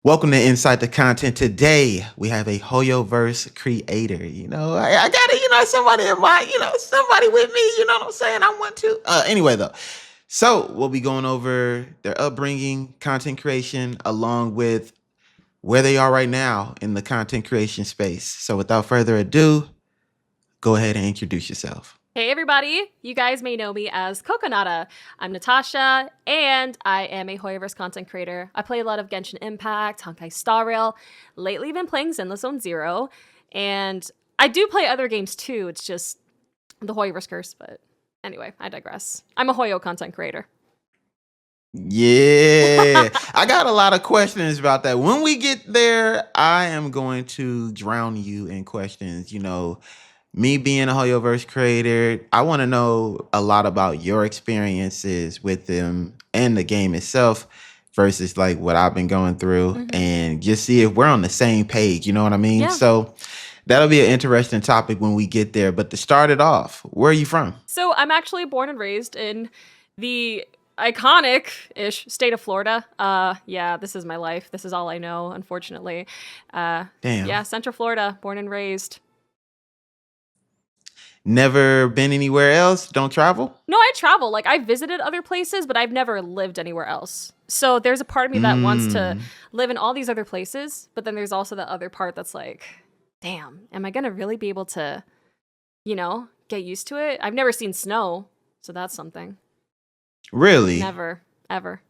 Welcome to Insight the Content. Today we have a Hoyoverse creator. I gotta, somebody in my, somebody with me. You know what I'm saying? I want to. Anyway, though, so we'll be going over their upbringing, content creation, along with where they are right now in the content creation space. So, without further ado, go ahead and introduce yourself. Hey everybody, you guys may know me as Kokonata. I'm Natasha, and I am a Hoyoverse content creator. I play a lot of Genshin Impact, Honkai Star Rail, lately been playing Zenless Zone Zero, and I do play other games too, it's just the Hoyoverse curse, but anyway, I digress. I'm a Hoyo content creator. Yeah, I got a lot of questions about that. When we get there, I am going to drown you in questions. Me being a Hoyoverse creator, I want to know a lot about your experiences with them and the game itself versus like what I've been going through and just see if we're on the same page. You know what I mean? Yeah. So that'll be an interesting topic when we get there. But to start it off, where are you from? So I'm actually born and raised in the iconic-ish state of Florida. Yeah, this is my life. This is all I know, unfortunately. Damn. Yeah, Central Florida, born and raised. Never been anywhere else? Don't travel? No, I travel. Like, I visited other places, but I've never lived anywhere else. So there's a part of me that wants to live in all these other places, but then there's also the other part that's like, damn, am I gonna really be able to, get used to it? I've never seen snow, so that's something. Really? Never, ever.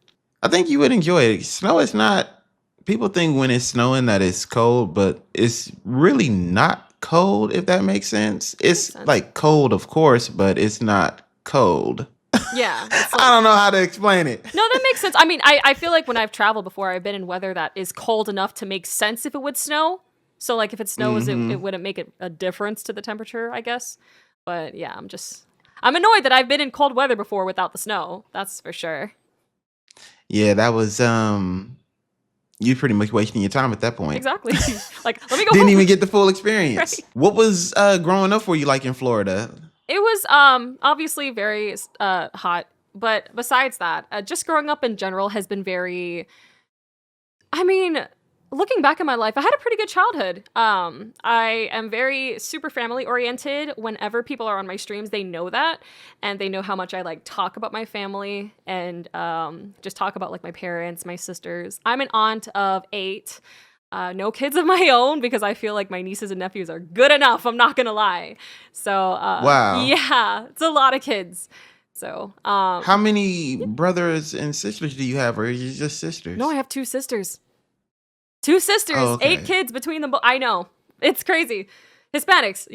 I think you would enjoy it. Snow is not, people think when it's snowing that it's cold, but it's really not cold, if that makes sense. It's like cold, of course, but it's not cold. Yeah. I don't know how to explain it. No, that makes sense. I mean, I feel like when I've traveled before, I've been in weather that is cold enough to make sense if it would snow. So like if it snows, it wouldn't make a difference to the temperature, I guess. But yeah, I'm annoyed that I've been in cold weather before without the snow. That's for sure. Yeah, that was you pretty much wasting your time at that point. Exactly. Like, let me go Didn't home. even get the full experience. Right. What was growing up for you like in Florida? It was obviously very hot, but besides that, just growing up in general has been very, I mean, looking back at my life, I had a pretty good childhood. I am very super family oriented. Whenever people are on my streams, they know that, and they know how much I like talk about my family and just talk about like my parents, my sisters. I'm an aunt of 8. No kids of my own because I feel like my nieces and nephews are good enough. I'm not gonna lie. So Wow. yeah, it's a lot of kids. So how many brothers and sisters do you have, or are you just sisters? No, I have 2 sisters. 2 sisters, Oh, okay. 8 kids between them. I know. It's crazy. Hispanics,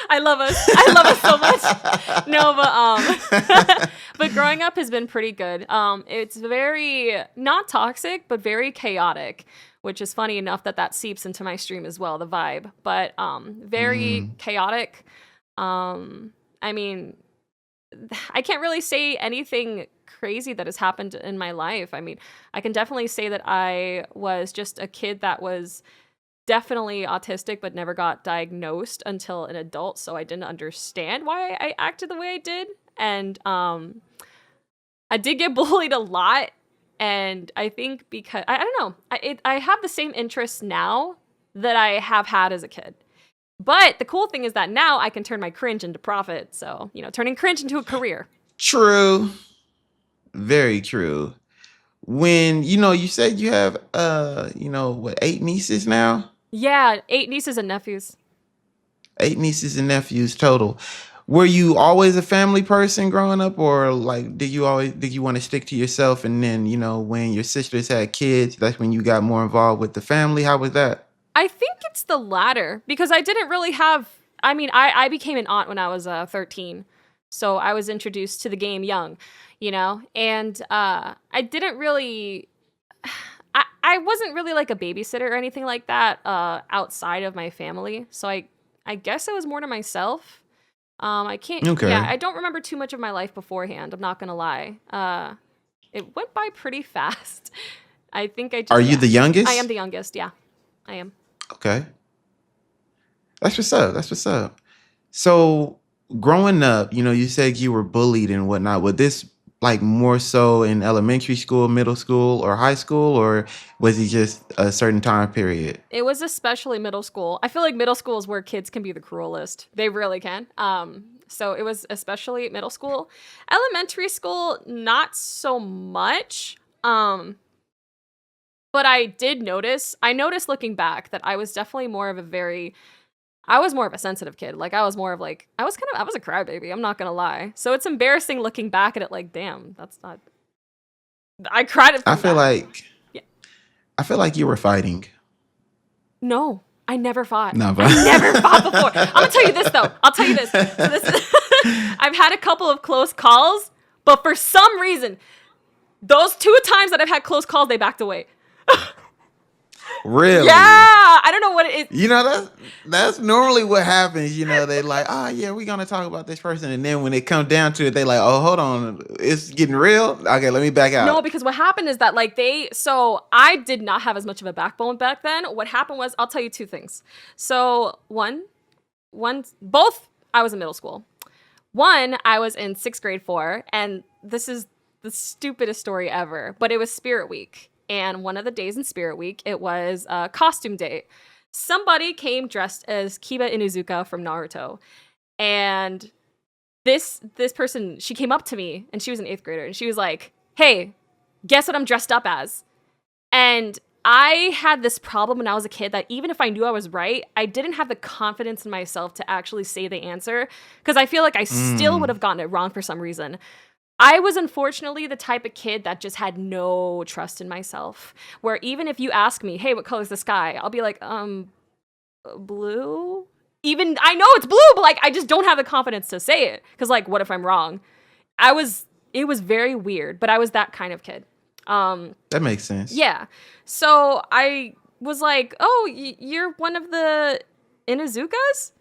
I love us. I love us so much. No, but but growing up has been pretty good. It's very not toxic, but very chaotic, which is funny enough that seeps into my stream as well, the vibe. But very chaotic. I mean, I can't really say anything crazy that has happened in my life. I mean, I can definitely say that I was just a kid that was definitely autistic but never got diagnosed until an adult, so I didn't understand why I acted the way I did. And I did get bullied a lot, and I think because I don't know, I have the same interests now that I have had as a kid. But the cool thing is that now I can turn my cringe into profit. So, turning cringe into a career. True. Very true. When, you said you have, 8 nieces now? Yeah, 8 nieces and nephews. 8 nieces and nephews total. Were you always a family person growing up, or like did you want to stick to yourself, and then, when your sisters had kids, that's when you got more involved with the family? How was that? I think it's the latter because I didn't really have, I became an aunt when I was 13. So I was introduced to the game young, and I didn't really, I wasn't really like a babysitter or anything like that outside of my family. So I guess it was more to myself. I can't, Okay. yeah, I don't remember too much of my life beforehand. I'm not going to lie. It went by pretty fast. I think I just, Are you the youngest? I am the youngest. Yeah, I am. Okay. That's what's up. That's what's up. So growing up, you said you were bullied and whatnot. Would this like more so in elementary school, middle school, or high school, or was he just a certain time period? It was especially middle school. I feel like middle school is where kids can be the cruelest. They really can. So it was especially middle school. Elementary school, not so much. But I noticed looking back that I was definitely I was more of a sensitive kid. Like I was a crybaby. I'm not gonna lie. So it's embarrassing looking back at it. Like, damn, that's not. I cried it I from feel that. like Yeah. I feel like you were fighting. No, I never fought. No, but I never fought before. I'm gonna tell you this though. I'll tell you this. So I've had a couple of close calls, but for some reason, those 2 times that I've had close calls, they backed away. Really? Yeah, I don't know what it is. You know, that's normally what happens. You know, they like, oh yeah, we're gonna talk about this person, and then when it comes down to it, they like, oh, hold on, it's getting real. Okay, let me back out. No, because what happened is that so I did not have as much of a backbone back then. What happened was, I'll tell you 2 things. So both I was in middle school. One, I was in 6th grade 4, and this is the stupidest story ever, but it was Spirit Week. And one of the days in Spirit Week, it was a costume day. Somebody came dressed as Kiba Inuzuka from Naruto. And this person, she came up to me, and she was an 8th grader, and she was like, hey, guess what I'm dressed up as? And I had this problem when I was a kid that even if I knew I was right, I didn't have the confidence in myself to actually say the answer, because I feel like I still would have gotten it wrong for some reason. I was unfortunately the type of kid that just had no trust in myself, where even if you ask me, hey, what color is the sky? I'll be like, blue? Even I know it's blue, but like I just don't have the confidence to say it, because like, what if I'm wrong? It was very weird, but I was that kind of kid. That makes sense. Yeah. So I was like, oh, you're one of the Inuzukas?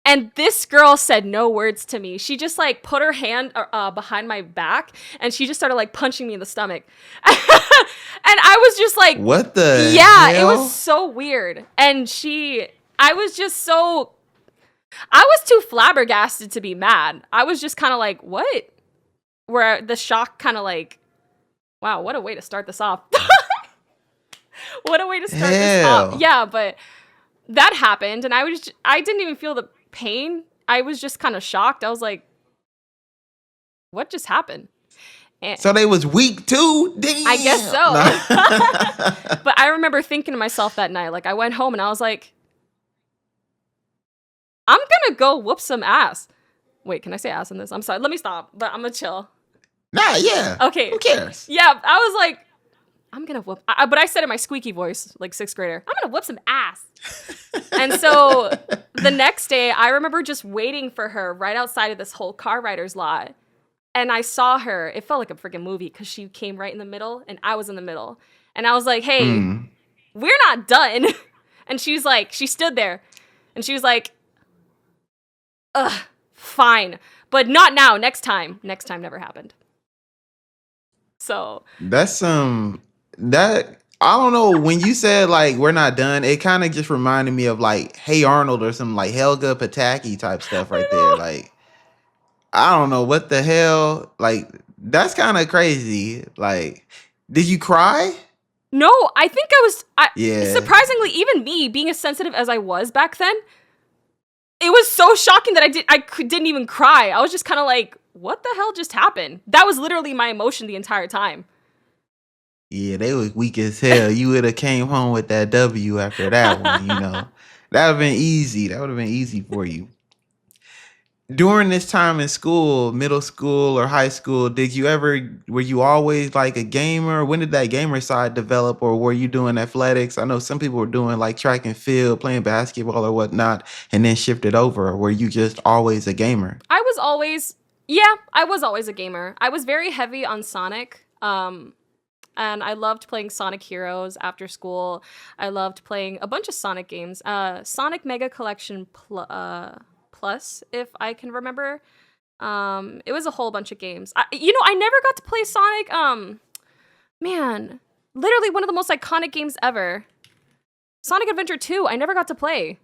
And this girl said no words to me. She just like put her hand behind my back, and she just started like punching me in the stomach. And I was just like, what the yeah, hell? It was so weird. And I was too flabbergasted to be mad. I was just kind of like, what? Where the shock kind of like, wow, what a way to start this off. What a way to start this off. Yeah, but that happened, and I didn't even feel the pain. I was just kind of shocked. I was like, what just happened? And so they was weak too? Damn. I guess so. No. But I remember thinking to myself that night, like I went home and I was like, I'm gonna go whoop some ass. Wait, can I say ass in this? I'm sorry. Let me stop, but I'm gonna chill. Nah, yeah. Okay. Who cares? Yeah, I was like, I'm gonna whoop. But I said it in my squeaky voice, like 6th grader. I'm gonna whoop some ass. And so the next day, I remember just waiting for her right outside of this whole car rider's lot. And I saw her. It felt like a freaking movie, because she came right in the middle, and I was in the middle. And I was like, hey, we're not done. And she stood there, and she was like, ugh, fine. But not now, next time. Next time never happened. So that's that I don't know, when you said like we're not done, it kind of just reminded me of like Hey Arnold or some like Helga Pataki type stuff right there. Like I don't know what the hell. Like that's kind of crazy. Like, did you cry? no, I think Yeah. surprisingly, even me being as sensitive as I was back then, it was so shocking that didn't even cry. I was just kind of like, what the hell just happened? That was literally my emotion the entire time. Yeah, they was weak as hell. You would have came home with that W after that one, you know. That would have been easy. That would have been easy for you. During this time in school, middle school or high school, were you always like a gamer? When did that gamer side develop, or were you doing athletics? I know some people were doing like track and field, playing basketball or whatnot, and then shifted over. Or were you just always a gamer? I was always a gamer. I was very heavy on Sonic. And I loved playing Sonic Heroes after school. I loved playing a bunch of Sonic games. Sonic Mega Collection Plus, if I can remember. It was a whole bunch of games. I never got to play Sonic. Man, literally one of the most iconic games ever. Sonic Adventure 2, I never got to play.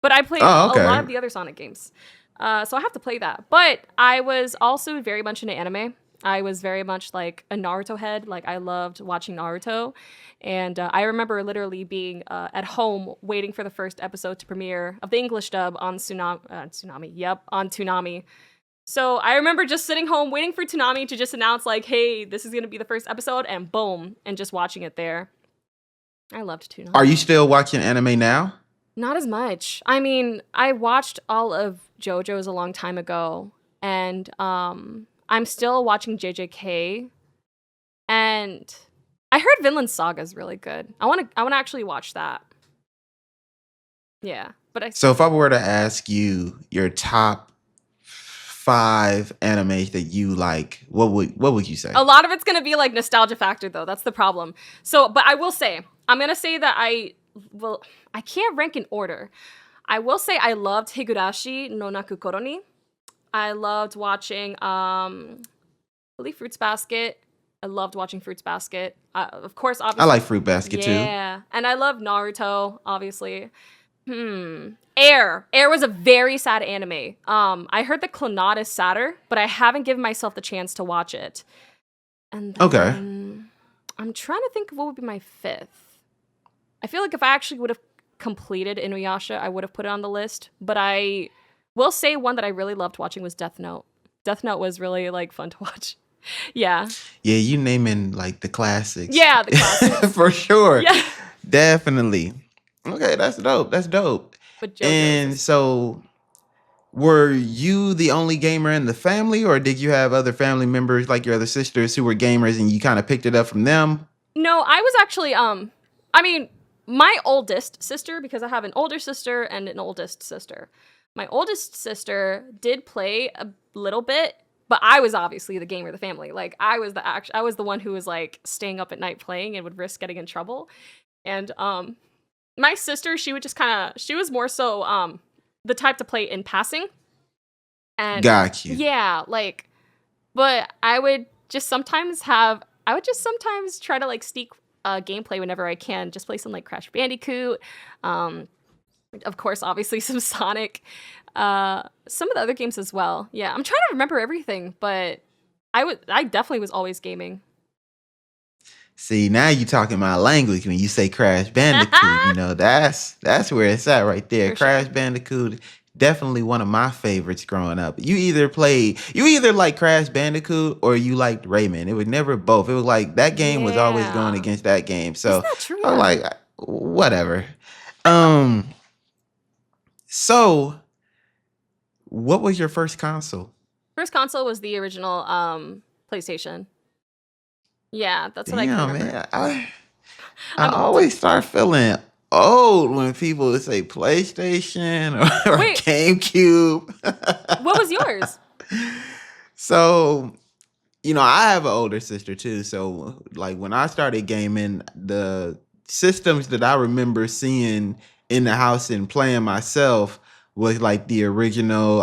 But I played a lot of the other Sonic games. So I have to play that. But I was also very much into anime. I was very much like a Naruto head. Like I loved watching Naruto, and I remember literally being at home waiting for the first episode to premiere of the English dub on Tsunami. Yep, on Toonami. So I remember just sitting home waiting for Toonami to just announce like, "Hey, this is gonna be the first episode," and boom, and just watching it there. I loved Are you Toonami. still watching anime now? Not as much. I mean, I watched all of JoJo's a long time ago, and I'm still watching JJK, and I heard Vinland Saga is really good. I want to actually watch that. Yeah, but I So if I were to ask you your top 5 animes that you like, what would you say? a lot of it's gonna be like nostalgia factor though. That's the problem. So, but I will say, I'm gonna say that I can't rank in order. I will say I loved Higurashi no Naku Koroni. I loved watching I believe Fruits Basket. I loved watching Fruits Basket. Of course, I obviously, like Fruit Basket too. yeah, and I love Naruto, obviously. Air. Air was a very sad anime. I heard the Kokonata is sadder, but I haven't given myself the chance to watch it. And Okay. then I'm trying to think of what would be my fifth. I feel like if I actually would have completed Inuyasha, I would have put it on the list. But I will say one that I really loved watching was Death Note. Death Note was really like fun to watch. Yeah. Yeah, you naming like the classics. Yeah, the classics. For sure. Yeah. Definitely. Okay, that's dope. That's dope. But JoJo's And is so were you the only gamer in the family, or did you have other family members like your other sisters who were gamers and you kind of picked it up from them? No, I was actually I mean, my oldest sister, because I have an older sister and an oldest sister. My oldest sister did play a little bit, but I was obviously the gamer of the family. Like I was the one who was like staying up at night playing and would risk getting in trouble. And my sister, she would just kind of she was more so the type to play in passing. And Got you. yeah, like but I would just sometimes try to like sneak gameplay whenever I can. Just play some like Crash Bandicoot. Um, of course, obviously some Sonic. Some of the other games as well. Yeah, I'm trying to remember everything, but I definitely was always gaming. See, now you talking my language when you say Crash Bandicoot. You know, that's where it's at right there. For sure. Crash Bandicoot, definitely one of my favorites growing up. You either like Crash Bandicoot or you liked Rayman. It was never both. It was like that game was always going Yeah. against that game. Isn't So that true? I'm like, whatever. Um, so what was your first console? First console was the original PlayStation. Yeah, that's what I can Damn, remember. man. I I'm old. always start feeling old when people say PlayStation or Wait. GameCube. What was yours? So, I have an older sister too. So, like when I started gaming, the systems that I remember seeing in the house and playing myself was like the original.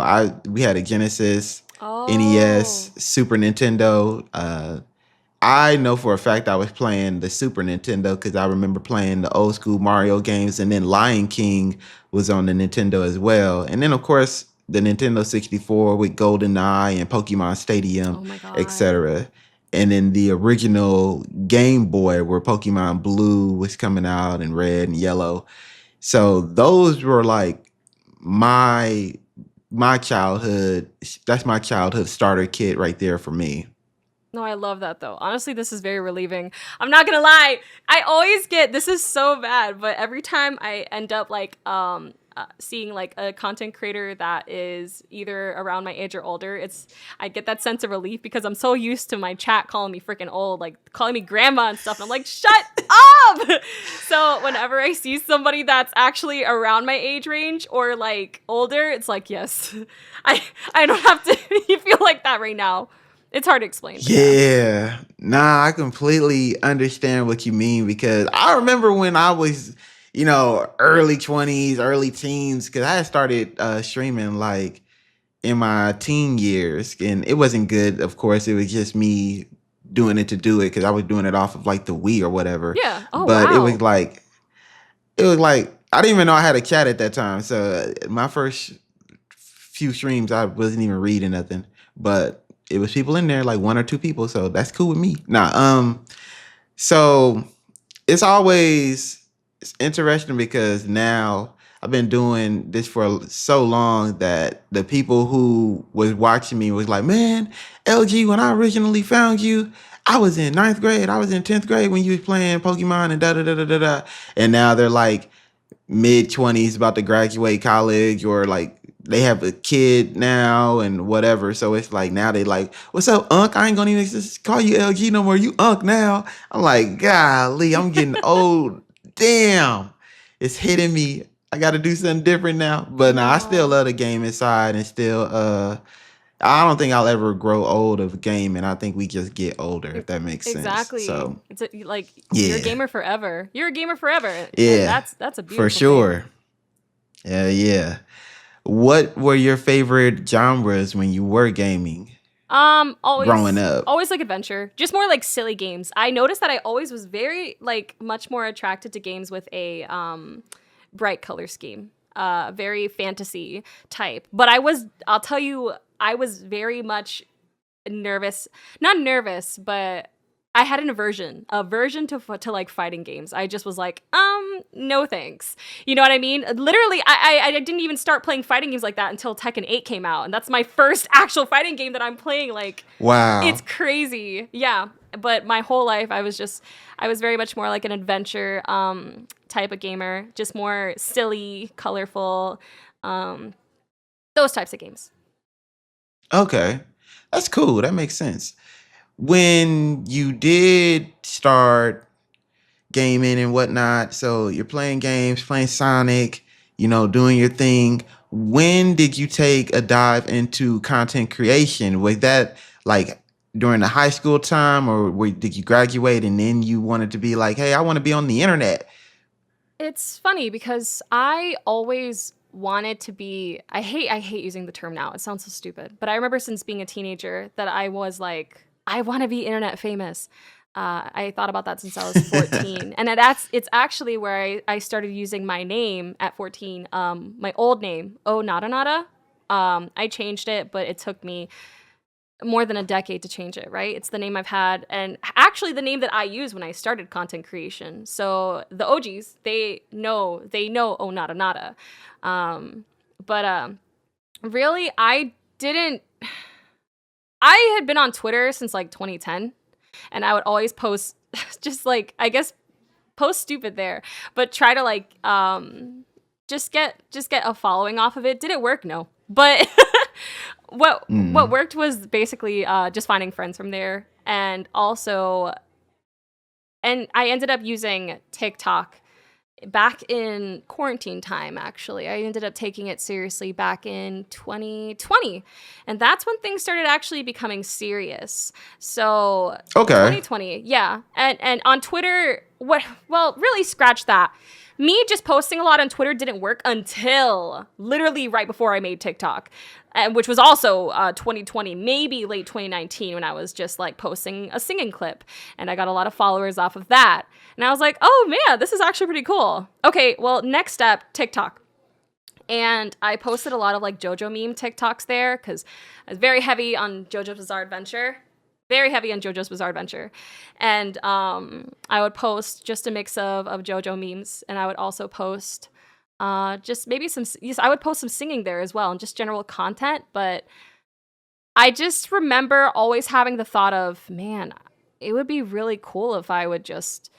We had a Genesis, NES, Oh. Super Nintendo. I know for a fact I was playing the Super Nintendo because I remember playing the old school Mario games, and then Lion King was on the Nintendo as well. And then, of course, the Nintendo 64 with GoldenEye and Pokemon Oh Stadium, my god. etc. And then the original Game Boy where Pokemon Blue was coming out and red and yellow. So those were like my childhood. That's my childhood starter kit right there for me. No, I love that though. Honestly, this is very relieving. I'm not gonna lie. I always get this is so bad, but every time I end up like seeing like a content creator that is either around my age or older, I get that sense of relief because I'm so used to my chat calling me freaking old, like calling me grandma and stuff. And I'm like, shut up. So whenever I see somebody that's actually around my age range or like older, it's like, yes, I don't have to feel like that right now. It's hard to explain. But yeah. Yeah. Nah, I completely understand what you mean because I remember when I was, early 20s, early teens, because I had started streaming like in my teen years, and it wasn't good, of course. It was just me doing it to do it because I was doing it off of like the Wii or whatever. Yeah. Oh, But wow. it was like, I didn't even know I had a chat at that time. So my first few streams, I wasn't even reading nothing. But it was people in there, like one or two people, so that's cool with me. So it's always it's interesting because now I've been doing this for so long that the people who was watching me was like, man, LG, when I originally found you, I was in ninth grade, I was in 10th grade when you was playing Pokemon and da da da da da da. And now they're like mid 20s about to graduate college, or like they have a kid now and whatever. So it's like now they like, what's up, Unc? I ain't gonna even just call you LG no more. You Unc now. I'm like, golly, I'm getting old. Damn. It's hitting me. I gotta do something different now. But no, I still No. love the game inside and still I don't think I'll ever grow old of gaming. I think we just get older, if that makes sense. Exactly. So It's like you're a yeah. gamer forever. You're a gamer forever, and Yeah. that's a For beautiful thing. sure. Yeah. What were your favorite genres when you were gaming growing Always, up? always like adventure, just more like silly games. I noticed that I always was very like much more attracted to games with a bright color scheme, very fantasy type. But I'll tell you, I was very much nervous, not nervous, but I had an aversion to like fighting games. I just was like, no thanks. You know what I mean? Literally, I didn't even start playing fighting games like that until Tekken 8 came out, and that's my first actual fighting game that I'm playing. Like, it's Wow. crazy. Yeah, but my whole life I was very much more like an adventure type of gamer, just more silly, colorful, um, those types of games. Okay. That's cool. That makes sense. When you did start gaming and whatnot, so you're playing games, playing Sonic, doing your thing. When did you take a dive into content creation? Was that like during the high school time, or did you graduate and then you wanted to be like, hey, I want to be on the internet? It's funny because I always wanted to be I hate using the term now. It sounds so stupid. But I remember since being a teenager that I was like, I want to be internet famous. I thought about that since I was 14. And it's actually where I started using my name at 14, my old name, Oh Nada Nada. I changed it, but it took me more than a decade to change it, right? It's the name I've had, and actually the name that I used when I started content creation. So the OGs, they know Oh Nada Nada. But really, I had been on Twitter since like 2010, and I would always post just like, I guess, post stupid there, but try to like just get a following off of it. Did it work? No. But what Mm. worked was basically just finding friends from there, and also, and I ended up using TikTok back in quarantine time. Actually, I ended up taking it seriously back in 2020, and that's when things started actually becoming serious. So Okay. 2020, yeah. And on Twitter, really scratch that. Me just posting a lot on Twitter didn't work until literally right before I made TikTok, which was also 2020, maybe late 2019, when I was just like posting a singing clip, and I got a lot of followers off of that. And I was like, oh man, this is actually pretty cool. Okay, well, next step, TikTok. And I posted a lot of like JoJo meme TikToks there because I was very heavy on JoJo's Bizarre Adventure. Very heavy on JoJo's Bizarre Adventure. And I would post just a mix of JoJo memes. And I would also post just maybe I would post some singing there as well, and just general content. But I just remember always having the thought of, man, it would be really cool if I would just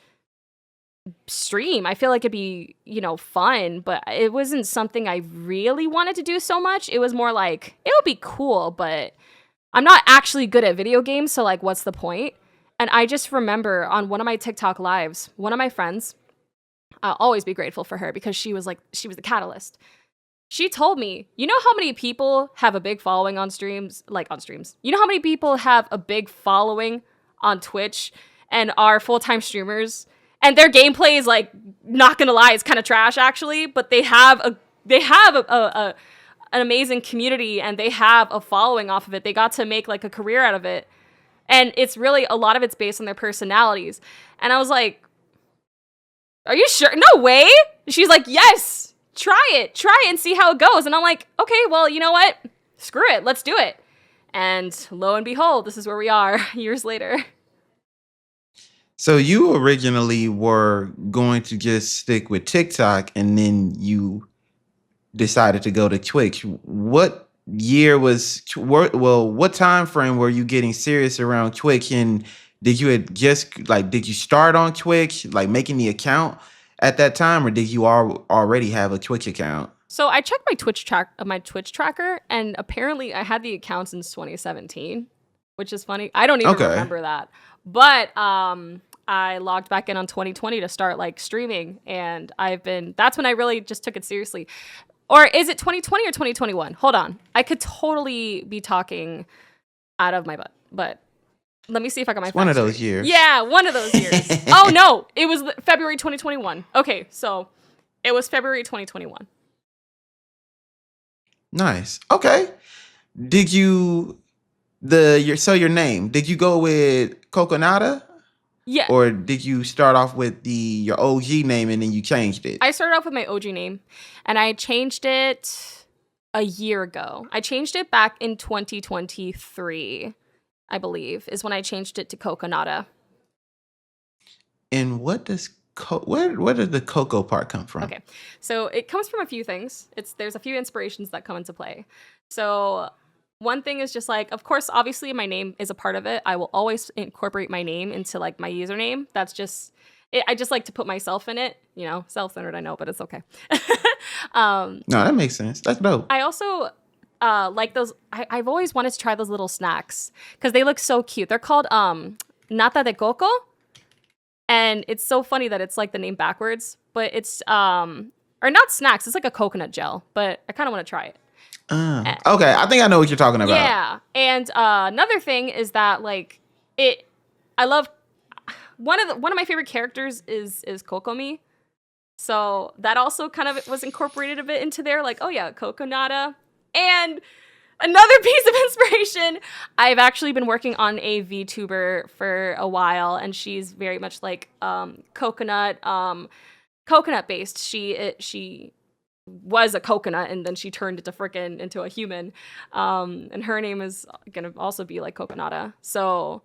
stream. I feel like it'd be, fun, but it wasn't something I really wanted to do so much. It was more like, it would be cool, but I'm not actually good at video games, so like, what's the point? And I just remember on one of my TikTok lives, one of my friends, I'll always be grateful for her because she was the catalyst. She told me, you know how many people have a big following on streams? You know how many people have a big following on Twitch and are full-time streamers? And their gameplay is like, not gonna lie, it's kind of trash actually, but they have an amazing community, and they have a following off of it. They got to make like a career out of it. And it's really, a lot of it's based on their personalities. And I was like, are you sure? No way. She's like, yes, try it and see how it goes. And I'm like, okay, well, you know what? Screw it. Let's do it. And lo and behold, this is where we are years later. So you originally were going to just stick with TikTok, and then you decided to go to Twitch. What year was what time frame were you getting serious around Twitch, and did you start on Twitch, like making the account at that time, or did you already have a Twitch account? So I checked my Twitch tracker, and apparently I had the account since 2017, which is funny. I don't even Okay. remember that, but I logged back in on 2020 to start like streaming, and that's when I really just took it seriously. Or is it 2020 or 2021? Hold on, I could totally be talking out of my butt, but let me see if I got my It's one facts of those straight. years. Yeah, one of those years. Oh no, it was February 2021. Okay, so it was February 2021. Nice. Okay. Did you your name? Did you go with Kokonata, Yeah, or did you start off with your OG name and then you changed it? I started off with my OG name, and I changed it a year ago. I changed it back in 2023, I believe, is when I changed it to Kokonata. And where does the cocoa part come from? Okay, so it comes from a few things. There's a few inspirations that come into play. So one thing is just like, of course, obviously my name is a part of it. I will always incorporate my name into like my username. That's just it. I just like to put myself in it. You know, self-centered, I know, but it's okay. um, No, that makes sense. That's dope. I also like those. I've always wanted to try those little snacks because they look so cute. They're called nata de coco, and it's so funny that it's like the name backwards, but it's or not snacks. It's like a coconut gel, but I kind of want to try it. Okay, I think I know what you're talking about. Yeah, and another thing is that like it. I love one of my favorite characters is Kokomi. So that also kind of was incorporated a bit into there, like, oh yeah, Kokonata. And another piece of inspiration, I've actually been working on a VTuber for a while, and she's very much like coconut based. She was a coconut, and then she turned into a human. And her name is gonna also be like Kokonata. So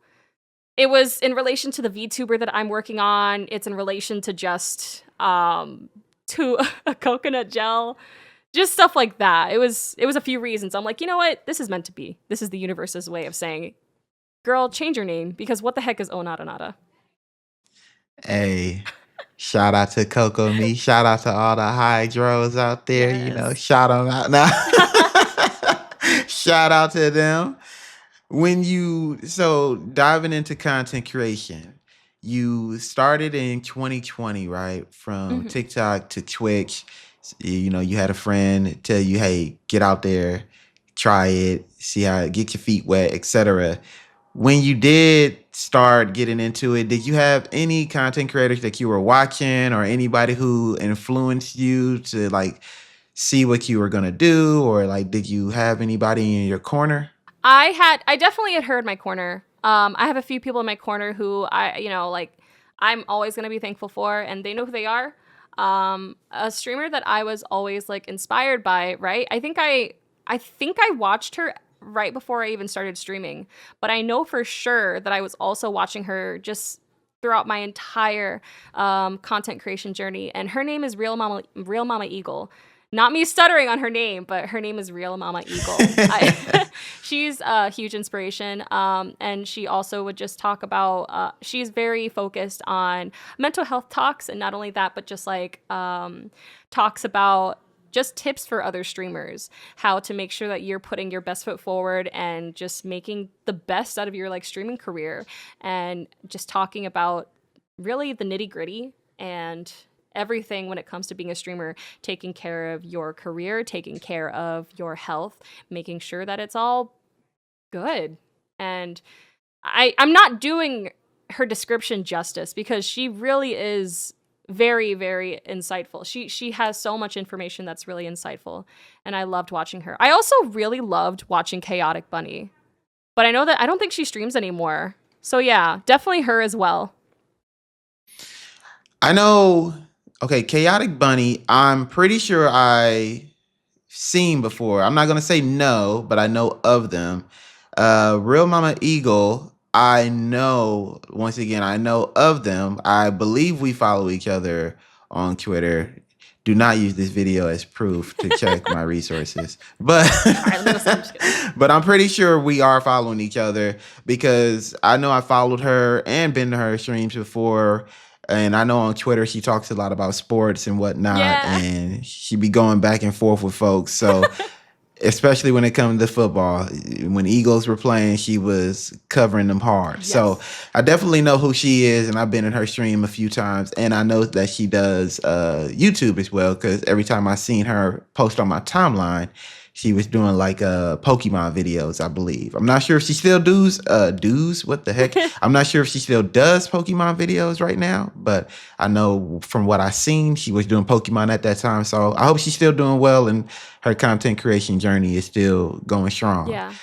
it was in relation to the VTuber that I'm working on. It's in relation to just to a coconut gel, just stuff like that. It was a few reasons. I'm like, you know what? This is meant to be. This is the universe's way of saying, girl, change your name, because what the heck is Onata Nata? Hey, shout out to Coco Me. Shout out to all the hydros out there. Yes. Shout them out now. Shout out to them. So diving into content creation, you started in 2020, right? From Mhm. TikTok to Twitch. You had a friend tell you, hey, get out there, try it, see how, get your feet wet, etc. When you did start getting into it, did you have any content creators that you were watching, or anybody who influenced you to like see what you were gonna do, or like did you have anybody in your corner? I definitely had heard my corner. I have a few people in my corner who I'm always gonna be thankful for, and they know who they are. A streamer that I was always like inspired by, right? I think I watched her right before I even started streaming, but I know for sure that I was also watching her just throughout my entire content creation journey, and her name is Real Mama Eagle. Not me stuttering on her name, but her name is Real Mama Eagle. She's a huge inspiration, and she also would just talk about. She's very focused on mental health talks, and not only that, but just like talks about just tips for other streamers, how to make sure that you're putting your best foot forward and just making the best out of your like streaming career, and just talking about really the nitty gritty and everything when it comes to being a streamer, taking care of your career, taking care of your health, making sure that it's all good. And I'm not doing her description justice, because she really is very, very insightful. She has so much information that's really insightful, and I loved watching her. I also really loved watching Chaotic Bunny, but I know that I don't think she streams anymore. So yeah, definitely her as well. I know. Okay, Chaotic Bunny. I'm pretty sure I seen before. I'm not gonna say no, but I know of them. Real Mama Eagle, I know, once again, I know of them. I believe we follow each other on Twitter. Do not use this video as proof to check my resources. But All right, let me listen. I'm just kidding. but I'm pretty sure we are following each other because I know I followed her and been to her streams before. And I know on Twitter she talks a lot about sports and whatnot, Yeah. and she be going back and forth with folks. So especially when it comes to football. When Eagles were playing, she was covering them hard. Yes. So I definitely know who she is, and I've been in her stream a few times, and I know that she does YouTube as well, because every time I seen her post on my timeline, she was doing like Pokemon videos, I believe. I'm not sure if she still does what the heck? I'm not sure if she still does Pokemon videos right now, but I know from what I seen, she was doing Pokemon at that time. So I hope she's still doing well and her content creation journey is still going strong. Yeah.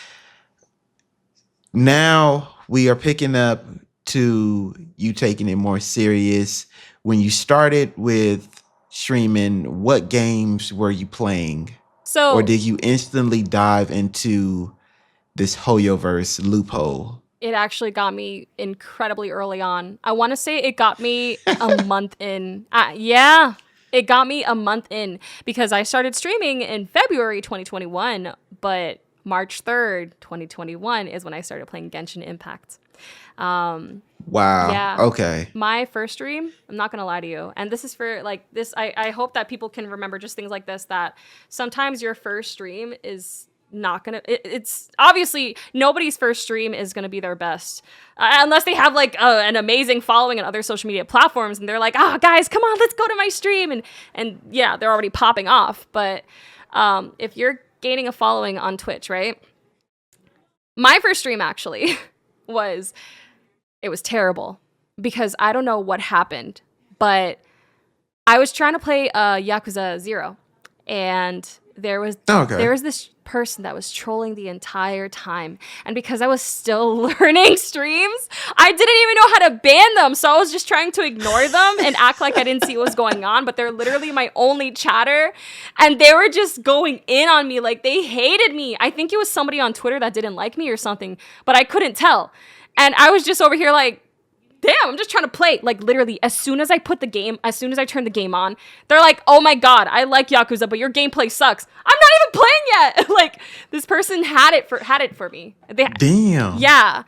Now we are picking up to you taking it more serious. When you started with streaming, what games were you playing? So, Or did you instantly dive into this Hoyoverse loophole? it actually got me incredibly early on. I want to say it got me a month in. Yeah, it got me a month in because I started streaming in February 2021, but March 3rd, 2021 is when I started playing Genshin Impact. Wow. Yeah. Okay. My first stream, I'm not gonna lie to you, and this is for like this. I hope that people can remember just things like this. That sometimes your first stream is not gonna. It's obviously nobody's first stream is gonna be their best, unless they have like an amazing following on other social media platforms, and they're like, "Oh, guys, come on, let's go to my stream," and yeah, they're already popping off. But if you're gaining a following on Twitch, right? My first stream actually was. It was terrible because I don't know what happened, but I was trying to play Yakuza 0, and there was this person that was trolling the entire time, and because I was still learning streams, I didn't even know how to ban them, so I was just trying to ignore them and act like I didn't see what was going on, but they're literally my only chatter, and they were just going in on me like they hated me. I think it was somebody on Twitter that didn't like me or something, but I couldn't tell. And I was just over here like, damn, I'm just trying to play. Like, literally, as soon as I turn the game on, they're like, oh my god, I like Yakuza, but your gameplay sucks. I'm not even playing yet. Like, this person had it for me. Damn. Yeah.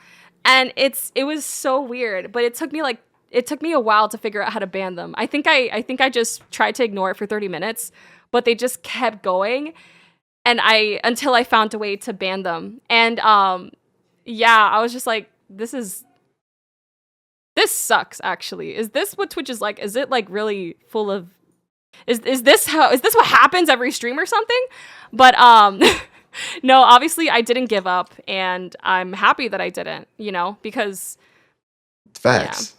And it was so weird, but it took me a while to figure out how to ban them. I think I just tried to ignore it for 30 minutes, but they just kept going. And until I found a way to ban them. And yeah, I was just like, this sucks, actually. Is this what Twitch is like? Is it like really full of is this what happens every stream or something? But no, obviously I didn't give up, and I'm happy that I didn't, because Facts.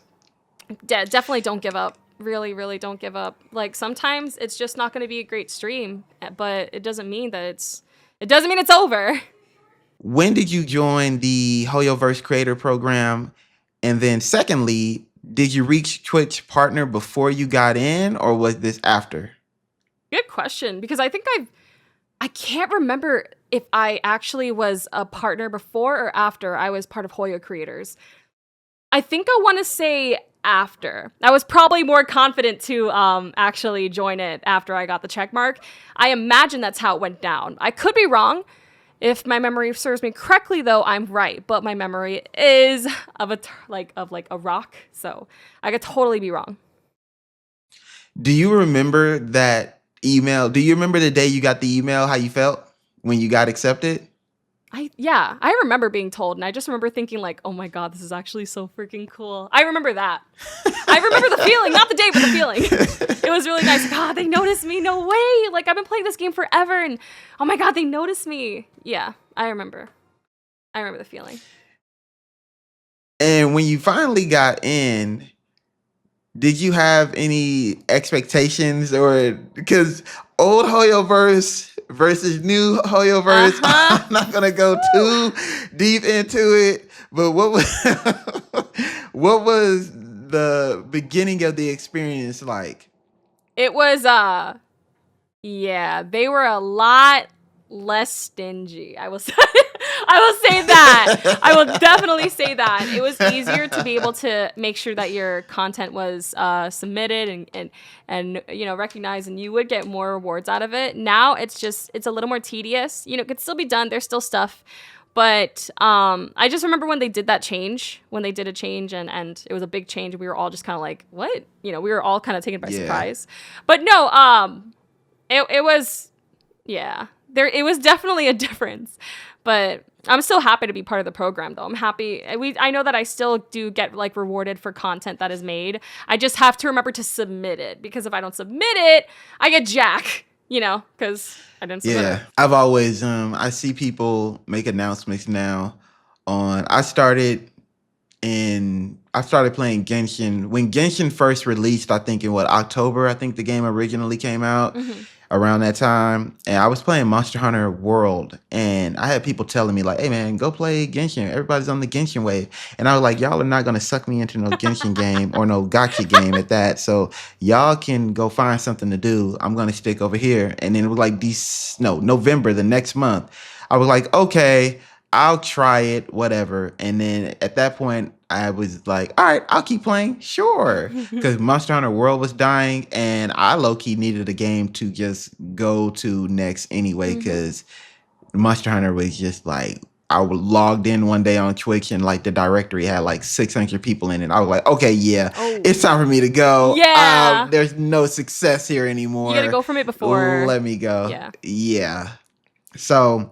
Yeah, definitely don't give up. Really, really don't give up. Like, sometimes it's just not going to be a great stream, but it doesn't mean it's over. When did you join the Hoyoverse Creator Program? And then secondly, did you reach Twitch partner before you got in, or was this after? Good question, because I think I can't remember if I actually was a partner before or after I was part of Hoyo Creators. I think I want to say after. I was probably more confident to actually join it after I got the check mark. I imagine that's how it went down. I could be wrong. If my memory serves me correctly, though, I'm right. But my memory is of a rock, so I could totally be wrong. Do you remember that email? Do you remember the day you got the email? How you felt when you got accepted? I remember being told, and I just remember thinking like, oh my god, this is actually so freaking cool. I remember that. I remember the feeling, not the day, but the feeling. It was really nice. God, they noticed me. No way. Like, I've been playing this game forever, and oh my god, they noticed me. Yeah, I remember the feeling. And when you finally got in, did you have any expectations, or because old Hoyoverse versus new Hoyoverse? I'm not gonna go too deep into it, but what was the beginning of the experience like? It was yeah, they were a lot less stingy. I will say, I will say that. I will definitely say that. It was easier to be able to make sure that your content was submitted and recognized, and you would get more rewards out of it. Now it's a little more tedious. You know, it could still be done. There's still stuff. But I just remember when they did that change, when they did a change and it was a big change. We were all just kind of like, what? You know, we were all kind of taken by surprise. But no, it was, yeah, it was definitely a difference. But I'm still happy to be part of the program, though. I'm happy. I know that I still do get like rewarded for content that is made. I just have to remember to submit it, because if I don't submit it, I get jack. You know, because I didn't submit it. I've always I see people make announcements now on. I started playing Genshin when Genshin first released. I think in October. I think the game originally came out around that time, and I was playing Monster Hunter World, and I had people telling me like, "Hey man, go play Genshin. Everybody's on the Genshin wave," and I was like, "Y'all are not gonna suck me into no Genshin game or no gotcha game at that. So y'all can go find something to do. I'm gonna stick over here." And then it was like November the next month. I was like, okay, I'll try it, whatever. And then at that point, I was like, all right, I'll keep playing, sure. Because Monster Hunter World was dying, and I low-key needed a game to just go to next anyway, because Monster Hunter was just like, I was logged in one day on Twitch, and like the directory had like 600 people in it. I was like, okay, it's time for me to go. Yeah. There's no success here anymore. You gotta go from it before. Let me go. Yeah. So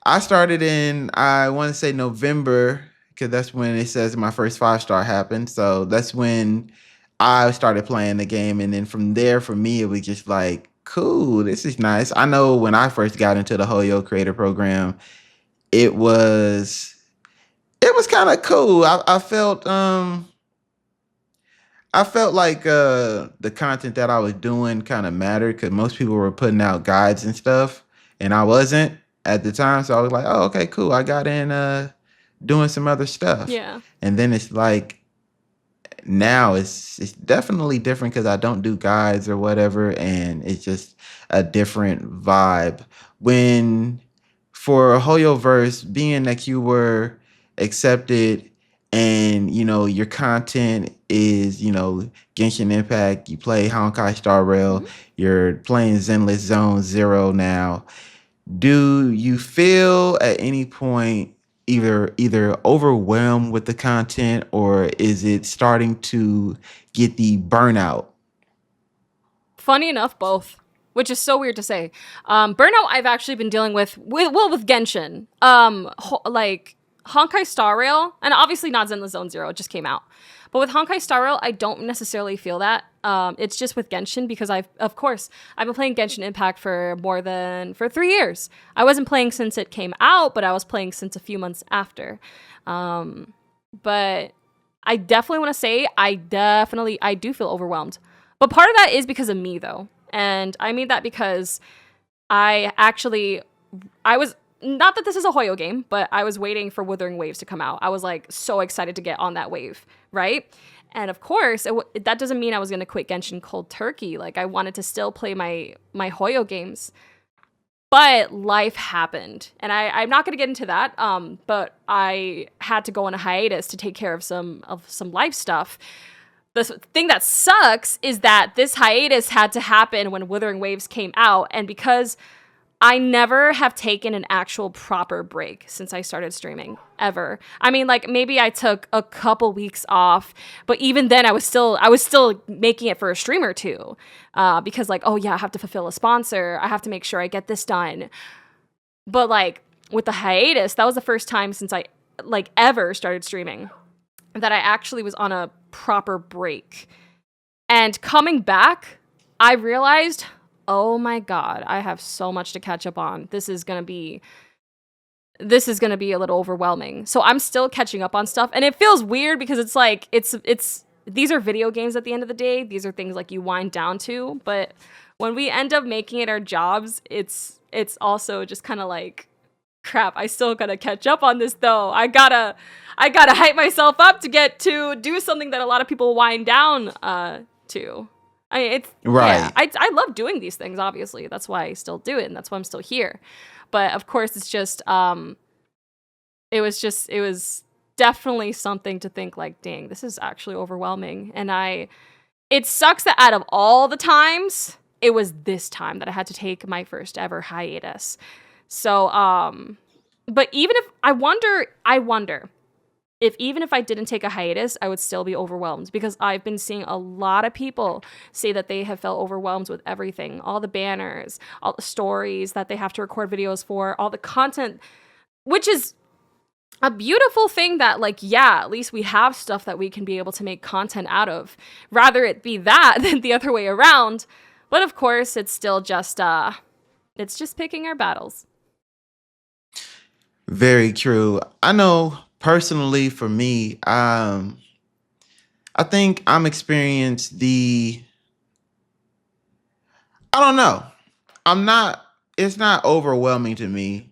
I started in, I want to say November, because that's when it says my first 5-star happened. So that's when I started playing the game. And then from there, for me, it was just like, cool, this is nice. I know when I first got into the Hoyo Creator Program, it was kind of cool. I felt like the content that I was doing kind of mattered, because most people were putting out guides and stuff, and I wasn't at the time. So I was like, oh, okay, cool. I got in doing some other stuff. Yeah. And then it's like, now it's definitely different, because I don't do guides or whatever, and it's just a different vibe. When for Hoyoverse, being that you were accepted, and your content is Genshin Impact, you play Honkai Star Rail, you're playing Zenless Zone Zero now. Do you feel at any point either overwhelmed with the content, or is it starting to get the burnout? Funny enough, both, which is so weird to say. Burnout I've actually been dealing with Genshin. Like Honkai Star Rail, and obviously not Zenless Zone Zero, it just came out. But with Honkai Star Rail, I don't necessarily feel that. It's just with Genshin, because I've been playing Genshin Impact for 3 years. I wasn't playing since it came out, but I was playing since a few months after. But I definitely want to say I do feel overwhelmed. But part of that is because of me, though. And I mean that because I was, not that this is a Hoyo game, but I was waiting for Wuthering Waves to come out. I was like so excited to get on that wave, right? And of course, that doesn't mean I was going to quit Genshin cold turkey. Like, I wanted to still play my Hoyo games. But life happened. And I'm not going to get into that, but I had to go on a hiatus to take care of some life stuff. The thing that sucks is that this hiatus had to happen when Wuthering Waves came out, and because I never have taken an actual proper break since I started streaming, ever. I mean, like, maybe I took a couple weeks off, but even then I was still making it for a stream or two, because like, oh yeah, I have to fulfill a sponsor. I have to make sure I get this done. But like with the hiatus, that was the first time since I like ever started streaming that I actually was on a proper break. And coming back, I realized, oh my God, I have so much to catch up on. This is going to be a little overwhelming. So I'm still catching up on stuff, and it feels weird because it's like, these are video games at the end of the day. These are things like you wind down to, but when we end up making it our jobs, it's also just kind of like, crap, I still gotta catch up on this though. I gotta hype myself up to get to do something that a lot of people wind down to. I mean, it's right. Yeah, I love doing these things, obviously. That's why I still do it, and that's why I'm still here. But of course, it's just it was definitely something to think like, dang, this is actually overwhelming. And it sucks that out of all the times, it was this time that I had to take my first ever hiatus. So, but even if I wonder if even if I didn't take a hiatus, I would still be overwhelmed, because I've been seeing a lot of people say that they have felt overwhelmed with everything, all the banners, all the stories that they have to record videos for, all the content, which is a beautiful thing that, like, yeah, at least we have stuff that we can be able to make content out of. Rather it be that than the other way around. But of course, it's still just picking our battles. Very true. I know personally for me, I think I'm experienced I don't know. I'm not, it's not overwhelming to me,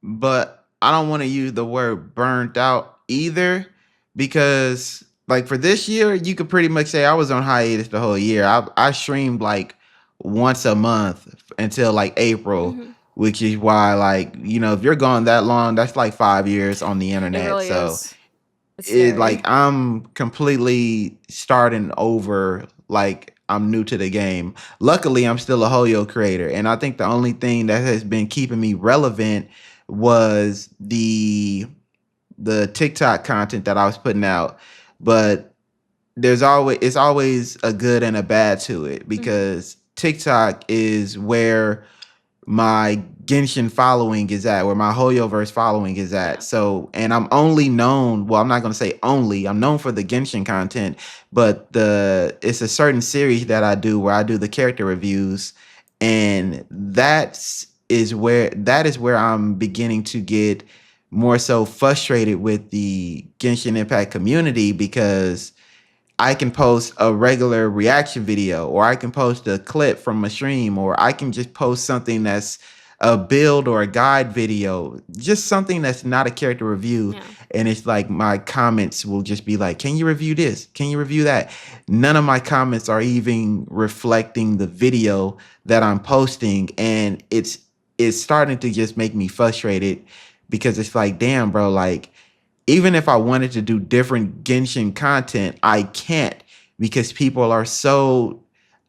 but I don't want to use the word burnt out either, because like for this year, you could pretty much say I was on hiatus the whole year. I streamed like once a month until like April, Hmm. which is why, like, if you're gone that long, that's like 5 years on the It internet. really So is. It's it like scary. I'm completely starting over, like I'm new to the game. Luckily, I'm still a Hoyo creator, and I think the only thing that has been keeping me relevant was the TikTok content that I was putting out. But it's always a good and a bad to it, Hmm. because TikTok is where my Genshin following is at, where my Hoyoverse following is at. Yeah. So, and I'm only known, well, I'm not going to say only, I'm known for the Genshin content, but it's a certain series that I do where I do the character reviews. And that is where I'm beginning to get more so frustrated with the Genshin Impact community, because I can post a regular reaction video, or I can post a clip from a stream, or I can just post something that's a build or a guide video, just something that's not a character review. Yeah. And it's like my comments will just be like, can you review this? Can you review that? None of my comments are even reflecting the video that I'm posting. And it's starting to just make me frustrated, because it's like, damn, bro, like, even if I wanted to do different Genshin content, I can't, because people are so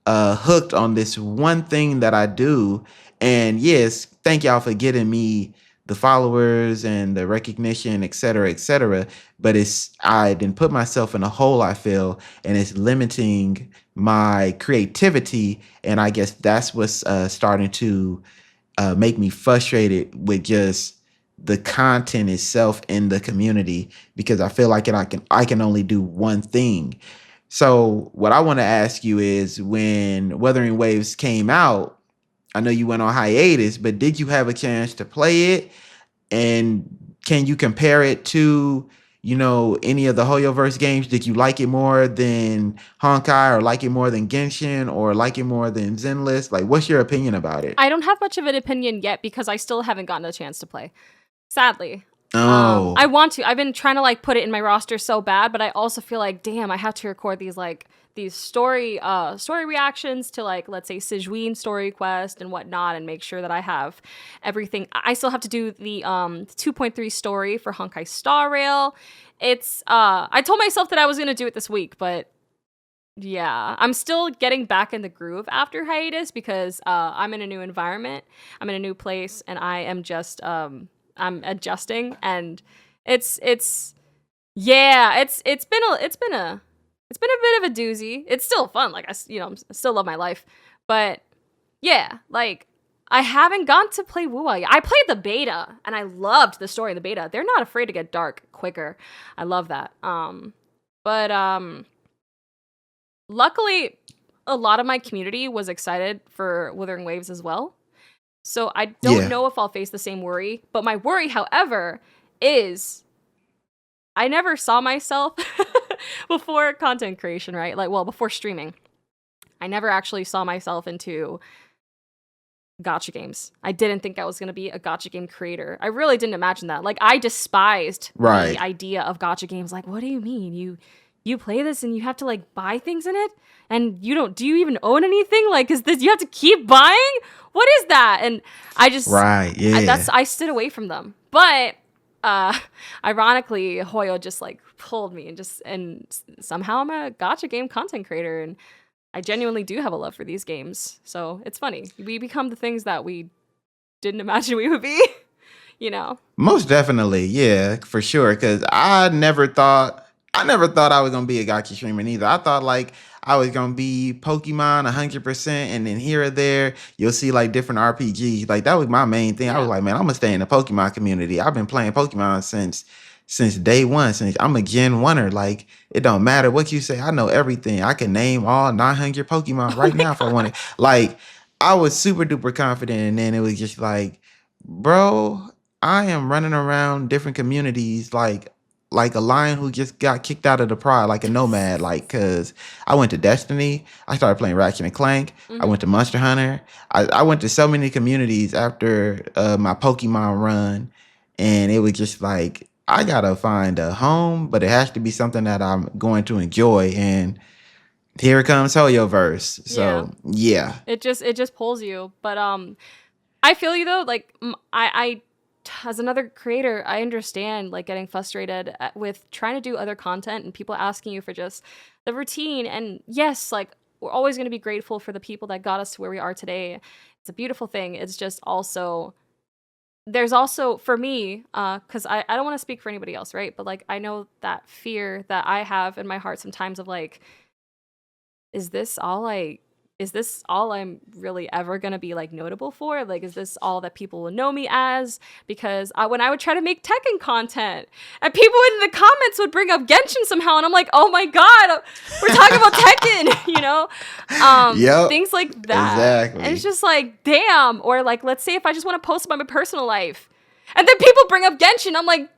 hooked on this one thing that I do. And yes, thank y'all for getting me the followers and the recognition, et cetera, et cetera. But I didn't put myself in a hole, I feel, and it's limiting my creativity. And I guess that's what's starting to make me frustrated with just the content itself in the community, because I feel like I can only do one thing. So what I want to ask you is, when Wuthering Waves came out, I know you went on hiatus, but did you have a chance to play it? And can you compare it to, any of the Hoyoverse games? Did you like it more than Honkai, or like it more than Genshin, or like it more than Zenless? Like, what's your opinion about it? I don't have much of an opinion yet because I still haven't gotten a chance to play. Sadly. I Oh, want to. I've been trying to like put it in my roster so bad, but I also feel like, damn, I have to record these story reactions to, like, let's say Sijuin story quest and whatnot, and make sure that I have everything. I still have to do the 2.3 story for Honkai Star Rail. It's I told myself that I was gonna do it this week, but yeah, I'm still getting back in the groove after hiatus, because I'm in a new environment, I'm in a new place, and I am just I'm adjusting, and it's yeah, it's been a bit of a doozy. It's still fun, like, I still love my life, but yeah, like, I haven't gone to play Wuwa yet. I played the beta, and I loved the story in the beta. They're not afraid to get dark quicker. I love that. But luckily, a lot of my community was excited for Wuthering Waves as well. So I don't yeah. know if I'll face the same worry. But my worry, however, is I never saw myself before content creation, right? Like, well, before streaming. I never actually saw myself into gacha games. I didn't think I was going to be a gacha game creator. I really didn't imagine that. Like, I despised the Right. idea of gacha games. Like, what do you mean? You play this and you have to, like, buy things in it? And do you even own anything? Like, is this, you have to keep buying? What is that? And I just, Right. Yeah. I stood away from them. But uh, ironically, Hoyo just like pulled me and somehow I'm a gacha game content creator, and I genuinely do have a love for these games. So it's funny. We become the things that we didn't imagine we would be, you know? Most definitely, yeah, for sure. Because I never thought I was gonna be a gacha streamer neither. I thought like I was gonna be Pokemon 100%, and then here or there you'll see like different RPGs. Like that was my main thing. I was Yeah. like, man, I'm gonna stay in the Pokemon community. I've been playing Pokemon since day one. Since I'm a Gen Oneer. Like it don't matter what you say. I know everything. I can name all 900 Pokemon Oh right my now if I God. wanted. Like I was super duper confident, and then it was just like, bro, I am running around different communities like a lion who just got kicked out of the pride, like a nomad. Like, cause I went to Destiny, I started playing Ratchet and Clank, I Hmm. went to Monster Hunter, I went to so many communities after my Pokemon run, and it was just like I gotta find a home, but it has to be something that I'm going to enjoy. And here comes Hoyoverse. Yeah. So yeah, It just pulls you. But I feel you though. Like I as another creator, I understand like getting frustrated with trying to do other content and people asking you for just the routine. And yes, like we're always going to be grateful for the people that got us to where we are today. It's a beautiful thing. It's just also there's also for me, because I don't want to speak for anybody else, right? But like I know that fear that I have in my heart sometimes of like, is this all I is this all I'm really ever gonna be like notable for? Like, is this all that people will know me as? Because when I would try to make Tekken content, and people in the comments would bring up Genshin somehow, and I'm like, oh my god, we're talking about Tekken, you know, yep, things like that. And it's exactly. just like, damn. Or like, let's say if I just want to post about my personal life, and then people bring up Genshin, I'm like,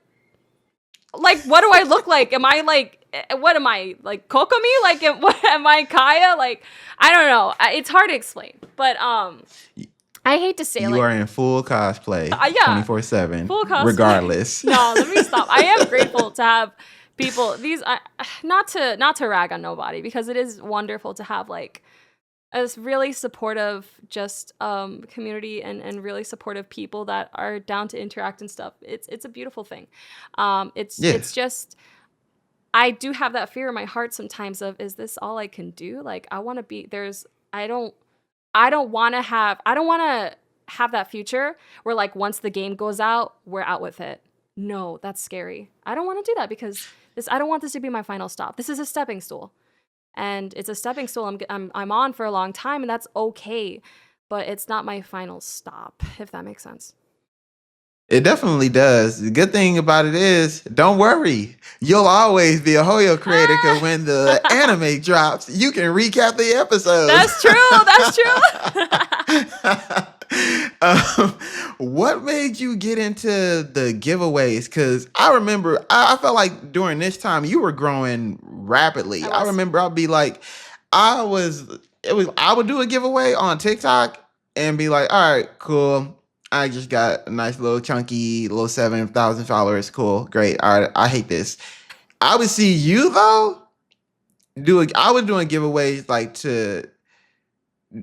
what do I look like? Am I like, what am I like, Kokomi? Like, what am I, Kaya? Like, I don't know. It's hard to explain, but I hate to say You like, are in full cosplay yeah, 24/7, full cosplay. regardless. No, let me stop. I am grateful to have people. These, not to rag on nobody, because it is wonderful to have like a really supportive just community and really supportive people that are down to interact and stuff. It's a beautiful thing. It's Yeah. it's just I do have that fear in my heart sometimes of, is this all I can do? Like I want to be there's I don't want to have that future where like once the game goes out, we're out with it. No, that's scary. I don't want to do that because I don't want this to be my final stop. This is a stepping stool, and it's a stepping stool I'm on for a long time, and that's okay, but it's not my final stop, if that makes sense. It definitely does. The good thing about it is, don't worry. You'll always be a Hoyo creator because when the Ah! anime drops, you can recap the episodes. That's true. That's true. um, what made you get into the giveaways? Because I remember, I felt like during this time you were growing I rapidly. I was. remember I'd be like, I would do a giveaway on TikTok and be like, all right, cool. I just got a nice little chunky little 7,000 followers. Cool, great. All right, I hate this. I would see you though I was doing giveaways like to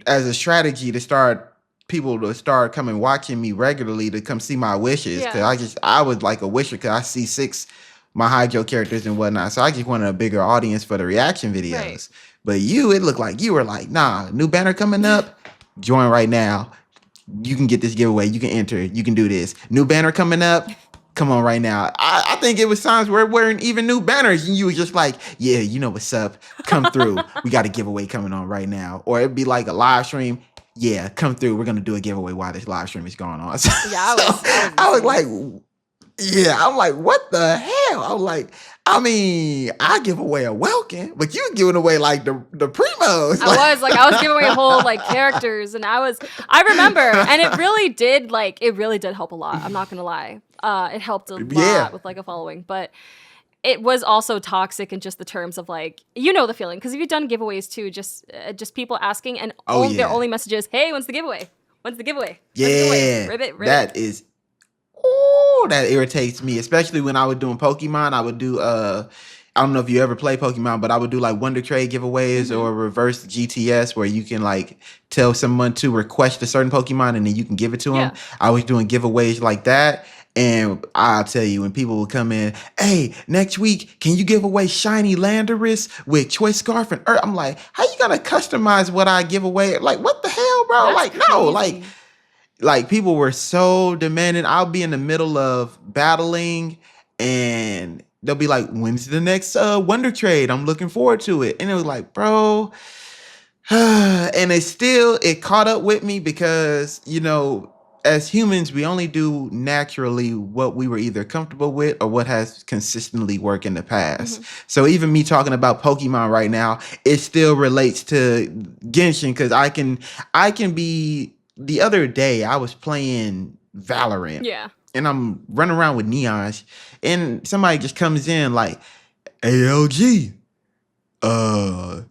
as a strategy to start people to start coming watching me regularly to come see my wishes because Yeah. I was like a wisher because I see six my hydro characters and whatnot. So I just wanted a bigger audience for the reaction Right. videos. But it looked like you were like, nah, new banner coming up. Join right now. You can get this giveaway. You can enter. You can do this. New banner coming up. Come on right now. I think it was times where wearing even new banners and you were just like, yeah, you know what's up. Come through. We got a giveaway coming on right now. Or it'd be like a live stream. Yeah, come through. We're gonna do a giveaway while this live stream is going on. So, Yeah, I was the I was same. like, yeah, I'm like, what the hell? I'm like, I mean, I give away a Welkin, but you giving away like the primos. I was giving away whole like characters, and I remember, and it really did help a lot. I'm not gonna lie. It helped a Yeah. lot with like a following, but it was also toxic in just the terms of like, you know, the feeling, because if you've done giveaways too, just people asking, and Oh their yeah. only message is, hey, when's the giveaway? When's the giveaway? When's the giveaway? Yeah. Ribbit, ribbit. That is Oh, that irritates me, especially when I was doing Pokemon. I would do I don't know if you ever play Pokemon, but I would do like Wonder Trade giveaways Hmm. or reverse GTS where you can like tell someone to request a certain Pokemon and then you can give it to them. Yeah. I was doing giveaways like that. And I'll tell you, when people will come in, hey, next week, can you give away shiny Landorus with choice scarf and earth? I'm like, how you gonna customize what I give away? Like, what the hell, bro? That's Like, no, crazy. like people were so demanding. I'll be in the middle of battling and they'll be like, when's the next Wonder Trade? I'm looking forward to it. And it was like, bro, and it caught up with me because, as humans, we only do naturally what we were either comfortable with or what has consistently worked in the past. Hmm. So even me talking about Pokemon right now, it still relates to Genshin because I can be. The other day I was playing Valorant Yeah. and I'm running around with Neons and somebody just comes in like, ALG, uh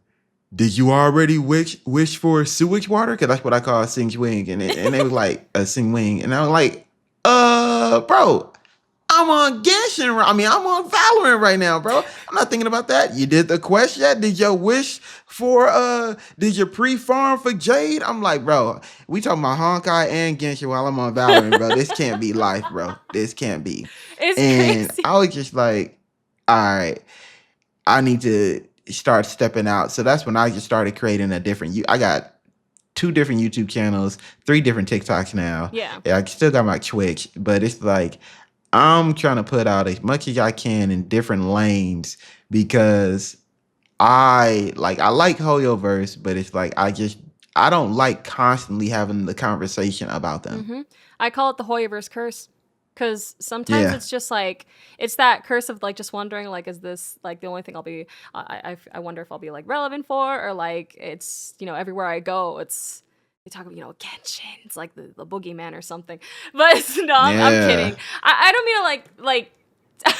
did you already wish for sewage water? Because that's what I call Sing Wing. And it was like a Sing Wing. And I was like, bro, I'm on Genshin. I'm on Valorant right now, bro. I'm not thinking about that. You did the quest yet? Did your wish for, did you pre-farm for Jade? I'm like, bro, we talking about Honkai and Genshin while I'm on Valorant, bro. This can't be life, bro. This can't be. It's And crazy. I was just like, all right. I need to start stepping out. So that's when I just started creating a different. I got 2 different YouTube channels, 3 different TikToks now. Yeah. Yeah, I still got my Twitch, but it's like I'm trying to put out as much as I can in different lanes because I like Hoyoverse, but it's like I don't like constantly having the conversation about them. Hmm. I call it the Hoyoverse curse. Because sometimes Yeah. it's just like, it's that curse of like just wondering, like, is this like the only thing I'll be, I wonder if I'll be like relevant for, or like it's, everywhere I go, they talk about, Genshin, it's like the boogeyman or something. But no, I'm Yeah. kidding. I don't mean to like, I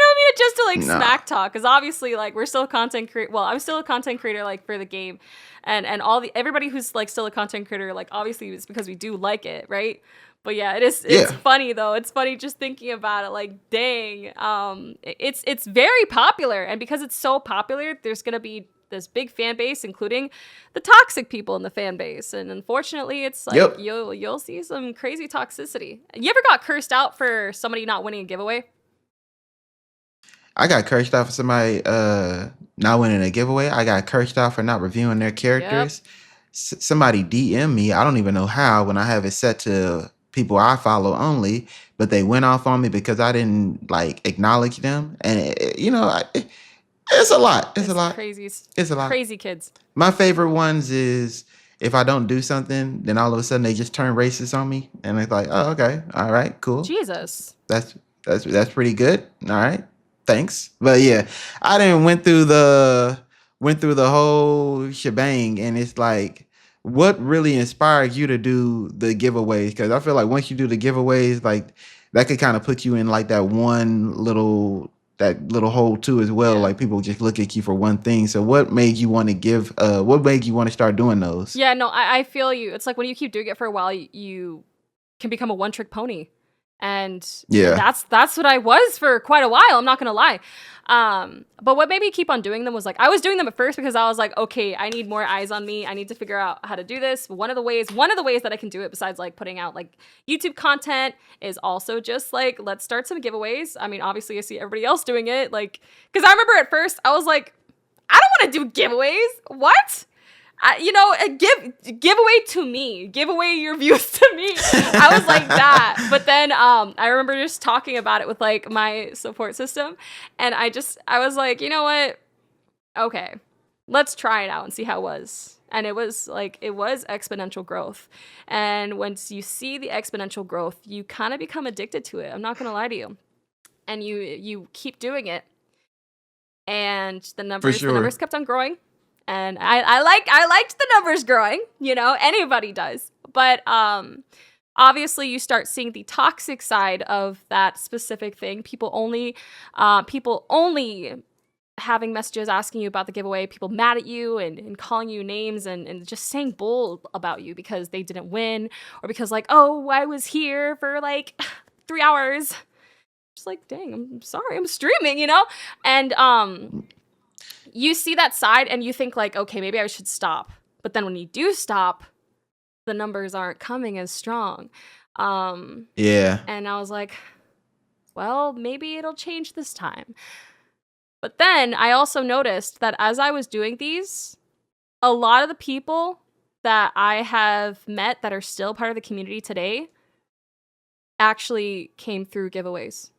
don't mean it just to like No. smack talk, because obviously like we're still content creator. Well, I'm still a content creator like for the game, and everybody who's like still a content creator, like obviously it's because we do like it, right? But yeah, it's Yeah. funny though. It's funny just thinking about it. Like, dang, it's very popular, and because it's so popular, there's gonna be this big fan base, including the toxic people in the fan base. And unfortunately, it's like Yep. you'll see some crazy toxicity. You ever got cursed out for somebody not winning a giveaway? I got cursed out for somebody not winning a giveaway. I got cursed out for not reviewing their Yep. characters. Somebody DM me. I don't even know how when I have it set to people I follow only, but they went off on me because I didn't like acknowledge them. And it's a lot. It's a It's lot. crazy. It's a lot. Crazy kids. My favorite ones is if I don't do something, then all of a sudden they just turn racist on me, and it's like, oh, okay, all right, cool. Jesus. That's that's pretty good. All right. Thanks. But yeah, I didn't went through the whole shebang and it's like what really inspired you to do the giveaways? Because I feel like once you do the giveaways, like that could kind of put you in like that little hole too as well. Yeah. Like people just look at you for one thing. So what made you want to what made you want to start doing those? Yeah, no, I feel you. It's like when you keep doing it for a while, you can become a one-trick pony. And Yeah. that's what I was for quite a while, I'm not gonna lie. But what made me keep on doing them was like I was doing them at first because I was like, okay, I need more eyes on me. I need to figure out how to do this. One of the ways that I can do it besides like putting out like YouTube content is also just like let's start some giveaways. I mean, obviously I see everybody else doing it, like because I remember at first I was like, I don't want to do giveaways. What? Give away to me. Give away your views to me. I was like that. But then I remember just talking about it with like my support system. And I was like, you know what? Okay, let's try it out and see how it was. And it was exponential growth. And once you see the exponential growth, you kind of become addicted to it. I'm not gonna lie to you. And you keep doing it. And the For numbers sure. kept on growing, and I liked the numbers growing. Anybody does, but obviously you start seeing the toxic side of that specific thing. People only having messages asking you about the giveaway, people mad at you and calling you names and just saying bull about you because they didn't win, or because like, oh, I was here for like 3 hours. Just like, dang, I'm sorry, I'm streaming. And you see that side and you think like, okay, maybe I should stop. But then when you do stop, the numbers aren't coming as strong. Yeah. And I was like, well, maybe it'll change this time. But then I also noticed that as I was doing these, a lot of the people that I have met that are still part of the community today actually came through giveaways.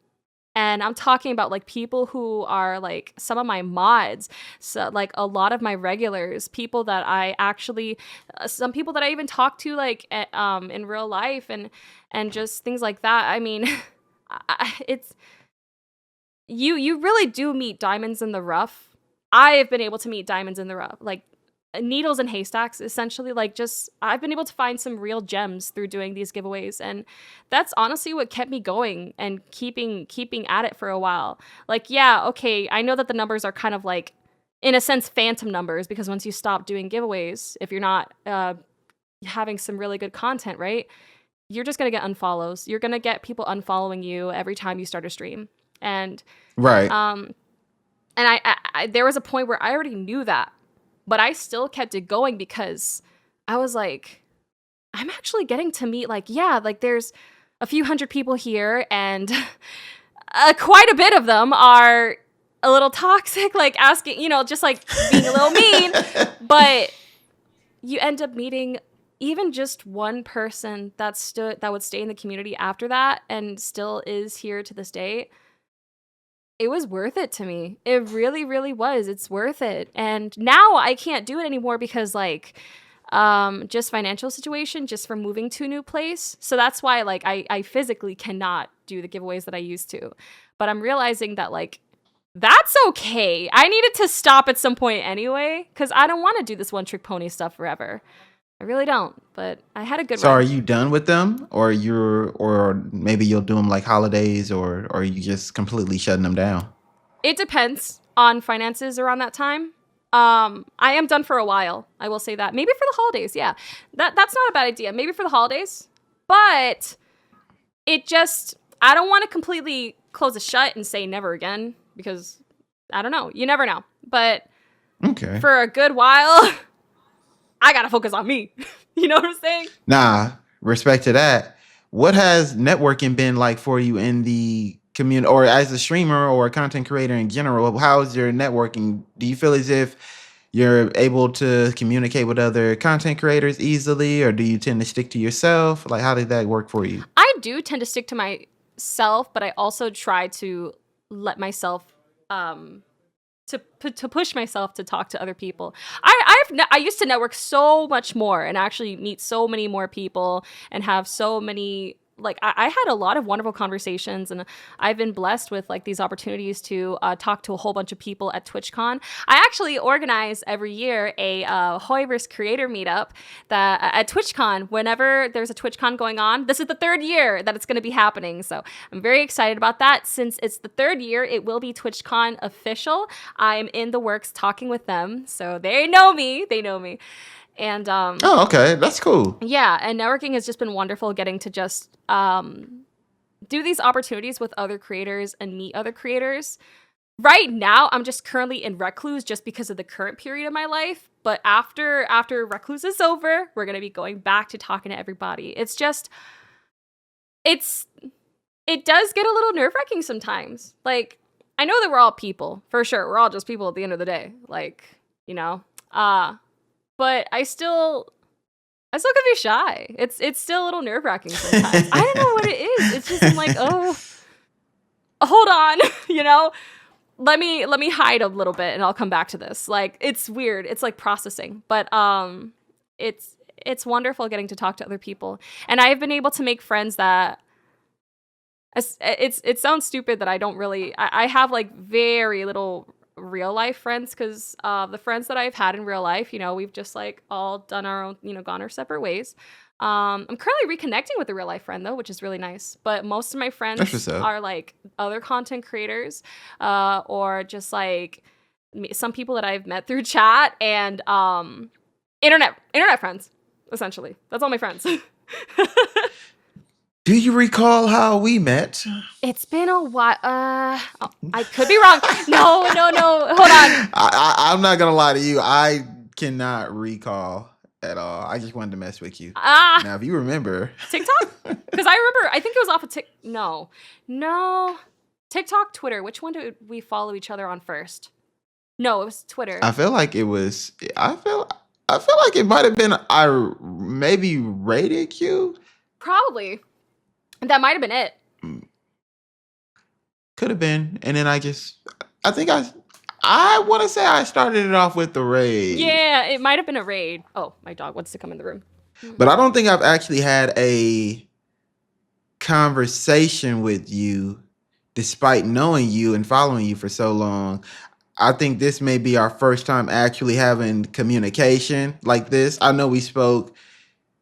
And I'm talking about like people who are like some of my mods, so like a lot of my regulars, people that I actually, some people that I even talk to like in real life, and just things like that. I mean, it's you really do meet diamonds in the rough. I have been able to meet diamonds in the rough, like needles and haystacks, essentially. Like, just I've been able to find some real gems through doing these giveaways, and that's honestly what kept me going and keeping at it for a while. Like, yeah, okay, I know that the numbers are kind of like, in a sense, phantom numbers, because once you stop doing giveaways, if you're not having some really good content, right, you're just gonna get unfollows. You're gonna get people unfollowing you every time you start a stream. And Right. um and I there was a point where I already knew that, but I still kept it going because I was like, I'm actually getting to meet, like, yeah, like there's a few hundred people here, and quite a bit of them are a little toxic, like asking, just like being a little mean. But you end up meeting even just one person that would stay in the community after that and still is here to this day. It was worth it to me. It really, really was. It's worth it. And now I can't do it anymore because, like, just financial situation, just from moving to a new place. So that's why, like, I physically cannot do the giveaways that I used to. But I'm realizing that, like, that's okay. I needed to stop at some point anyway, because I don't want to do this one trick pony stuff forever. I really don't. But I had a good So are run. you done with them, or maybe you'll do them like holidays, or are you just completely shutting them down? It depends on finances around that time. I am done for a while. I will say that. Maybe for the holidays, yeah. That's not a bad idea. Maybe for the holidays. But it just, I don't want to completely close it shut and say never again, because I don't know. You never know. But Okay. for a good while, I gotta focus on me. You know what I'm saying? Nah, respect to that. What has networking been like for you in the community, or as a streamer or a content creator in general? How's your networking? Do you feel as if you're able to communicate with other content creators easily, or do you tend to stick to yourself? Like, how did that work for you? I do tend to stick to myself, but I also try to let myself to push myself to talk to other people. I used to network so much more and actually meet so many more people and have so many, like, I had a lot of wonderful conversations, and I've been blessed with like these opportunities to talk to a whole bunch of people at TwitchCon. I actually organize every year a Hoiverse creator meetup that at TwitchCon. Whenever there's a TwitchCon going on, this is the third year that it's going to be happening, so I'm very excited about that. Since it's the third year, it will be TwitchCon official. I'm in the works talking with them, so they know me. They know me. And Oh, okay, that's cool. yeah, and networking has just been wonderful, getting to just do these opportunities with other creators and meet other creators. Right now, I'm just currently in Recluse just because of the current period of my life. But after Recluse is over, we're gonna be going back to talking to everybody. It's just, it does get a little nerve-wracking sometimes. Like, I know that we're all people, for sure. We're all just people at the end of the day. Like, you know. But I still could be shy. It's still a little nerve-wracking sometimes. I don't know what it is. It's just, I'm like, oh, hold on, let me hide a little bit and I'll come back to this. Like, it's weird. It's like processing. But it's wonderful getting to talk to other people. And I've been able to make friends that, it sounds stupid that I don't really, I have like very little real life friends, because the friends that I've had in real life, we've just like all done our own, gone our separate ways. I'm currently reconnecting with a real life friend though, which is really nice. But most of my That's what's friends up. are like other content creators, or just like some people that I've met through chat and internet friends. Essentially, that's all my friends. Do you recall how we met? It's been a while. I could be wrong. No. Hold on. I'm not gonna lie to you. I cannot recall. at all. I just wanted to mess with you. Ah, Now, if you remember, TikTok? Because I remember, I think it was off of No. TikTok, Twitter. Which one did we follow each other on first? No, it was Twitter. I feel like it was. I feel like it might have been. I maybe rated you. Probably. That might have been it. Could have been, and then I think I want to say I started it off with the raid. Yeah, it might have been a raid. Oh, my dog wants to come in the room. But I don't think I've actually had a conversation with you, despite knowing you and following you for so long. I think this may be our first time actually having communication like this. I know we spoke.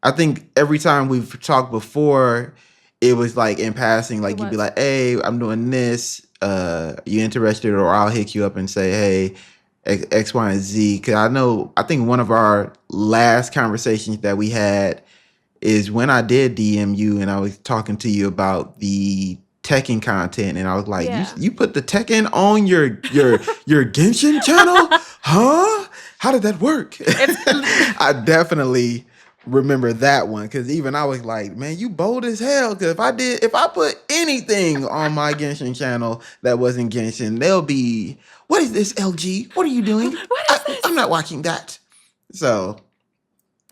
I think every time we've talked before, it was like in passing, like you'd be like, "Hey, I'm doing this. You interested?" Or I'll hit you up and say, "Hey, X, Y, and Z." Because I think one of our last conversations that we had is when I did DM you and I was talking to you about the Tekken content, and I was like, Yeah. you put the Tekken on your Genshin channel? Huh? How did that work? I definitely remember that one, because even I was like, man, you bold as hell. Because if I put anything on my Genshin channel that wasn't Genshin, they'll be, what is this, LG? What are you doing? I'm not watching that. So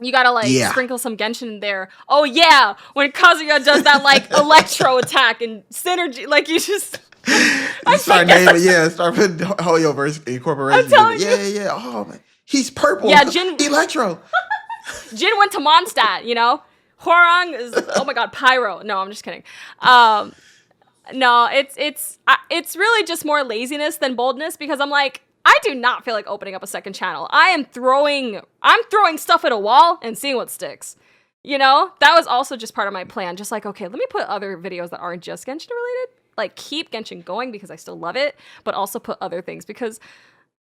you gotta sprinkle some Genshin in there. Oh yeah, when Kazuya does that electro attack and synergy, you just start putting Hoyoverse incorporation. Yeah. Oh man, he's purple. Yeah, Jin Electro. Jin went to Mondstadt, Hwoarang is, oh my god, Pyro. No, I'm just kidding. No, it's really just more laziness than boldness, because I'm like, I do not feel like opening up a second channel. I'm throwing stuff at a wall and seeing what sticks. That was also just part of my plan. Just okay, let me put other videos that aren't just Genshin related. Keep Genshin going because I still love it, but also put other things because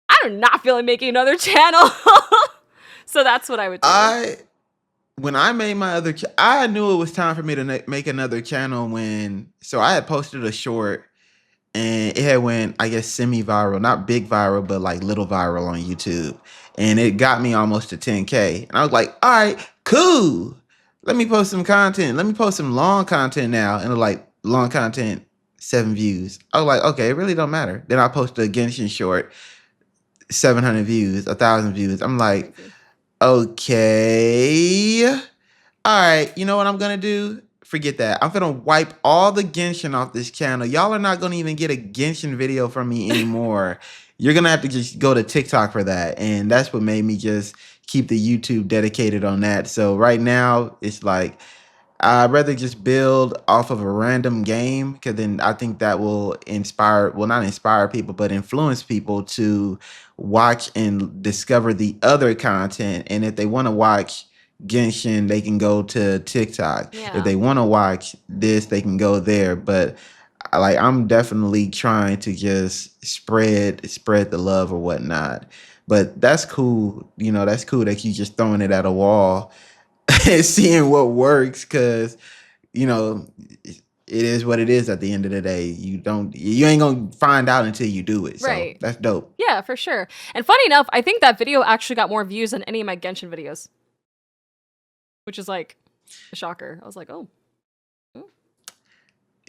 I do not feel like making another channel. So that's what I would do. When I made my other, I knew it was time for me to make another channel so I had posted a short. And it had went, I guess, semi-viral, not big viral, but little viral on YouTube. And it got me almost to 10K. And I was like, all right, cool. Let me post some content. Let me post some long content now. And long content, 7 views. I was like, okay, it really don't matter. Then I posted a Genshin short, 700 views, 1,000 views. I'm like, okay. All right, you know what I'm going to do? Forget that. I'm gonna wipe all the Genshin off this channel. Y'all are not gonna even get a Genshin video from me anymore. You're gonna have to just go to TikTok for that. And that's what made me just keep the YouTube dedicated on that. So right now it's I'd rather just build off of a random game, because then I think that will not inspire people, but influence people to watch and discover the other content. And if they want to watch Genshin, they can go to TikTok. Yeah. If they want to watch this, they can go there. But I'm definitely trying to just spread the love or whatnot. But that's cool. That's cool that you just throwing it at a wall and seeing what works, because it is what it is at the end of the day. You ain't gonna find out until you do it. So right. That's dope. Yeah, for sure. And funny enough, I think that video actually got more views than any of my Genshin videos, which is a shocker. I was like, oh.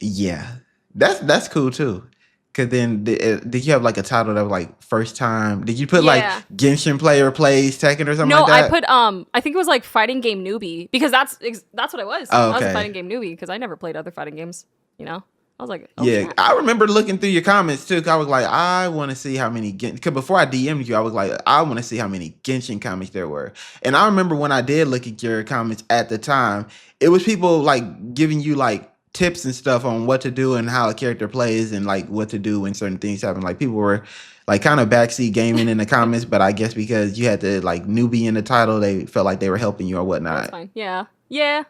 Yeah, that's cool too. Cause then did you have a title that was first time? Did you put Genshin player plays Tekken or something like that? No, I put I think it was fighting game newbie, because that's what I was. Oh, okay. I was a fighting game newbie because I never played other fighting games. I was like, oh, yeah. snap. I remember looking through your comments too. I was like, I want to see how many because before I DM'd you, I was like, I want to see how many Genshin comics there were. And I remember when I did look at your comments at the time, it was people giving you tips and stuff on what to do and how a character plays and what to do when certain things happen. People were kind of backseat gaming in the comments, but I guess because you had the newbie in the title, they felt like they were helping you or whatnot. That's fine. Yeah.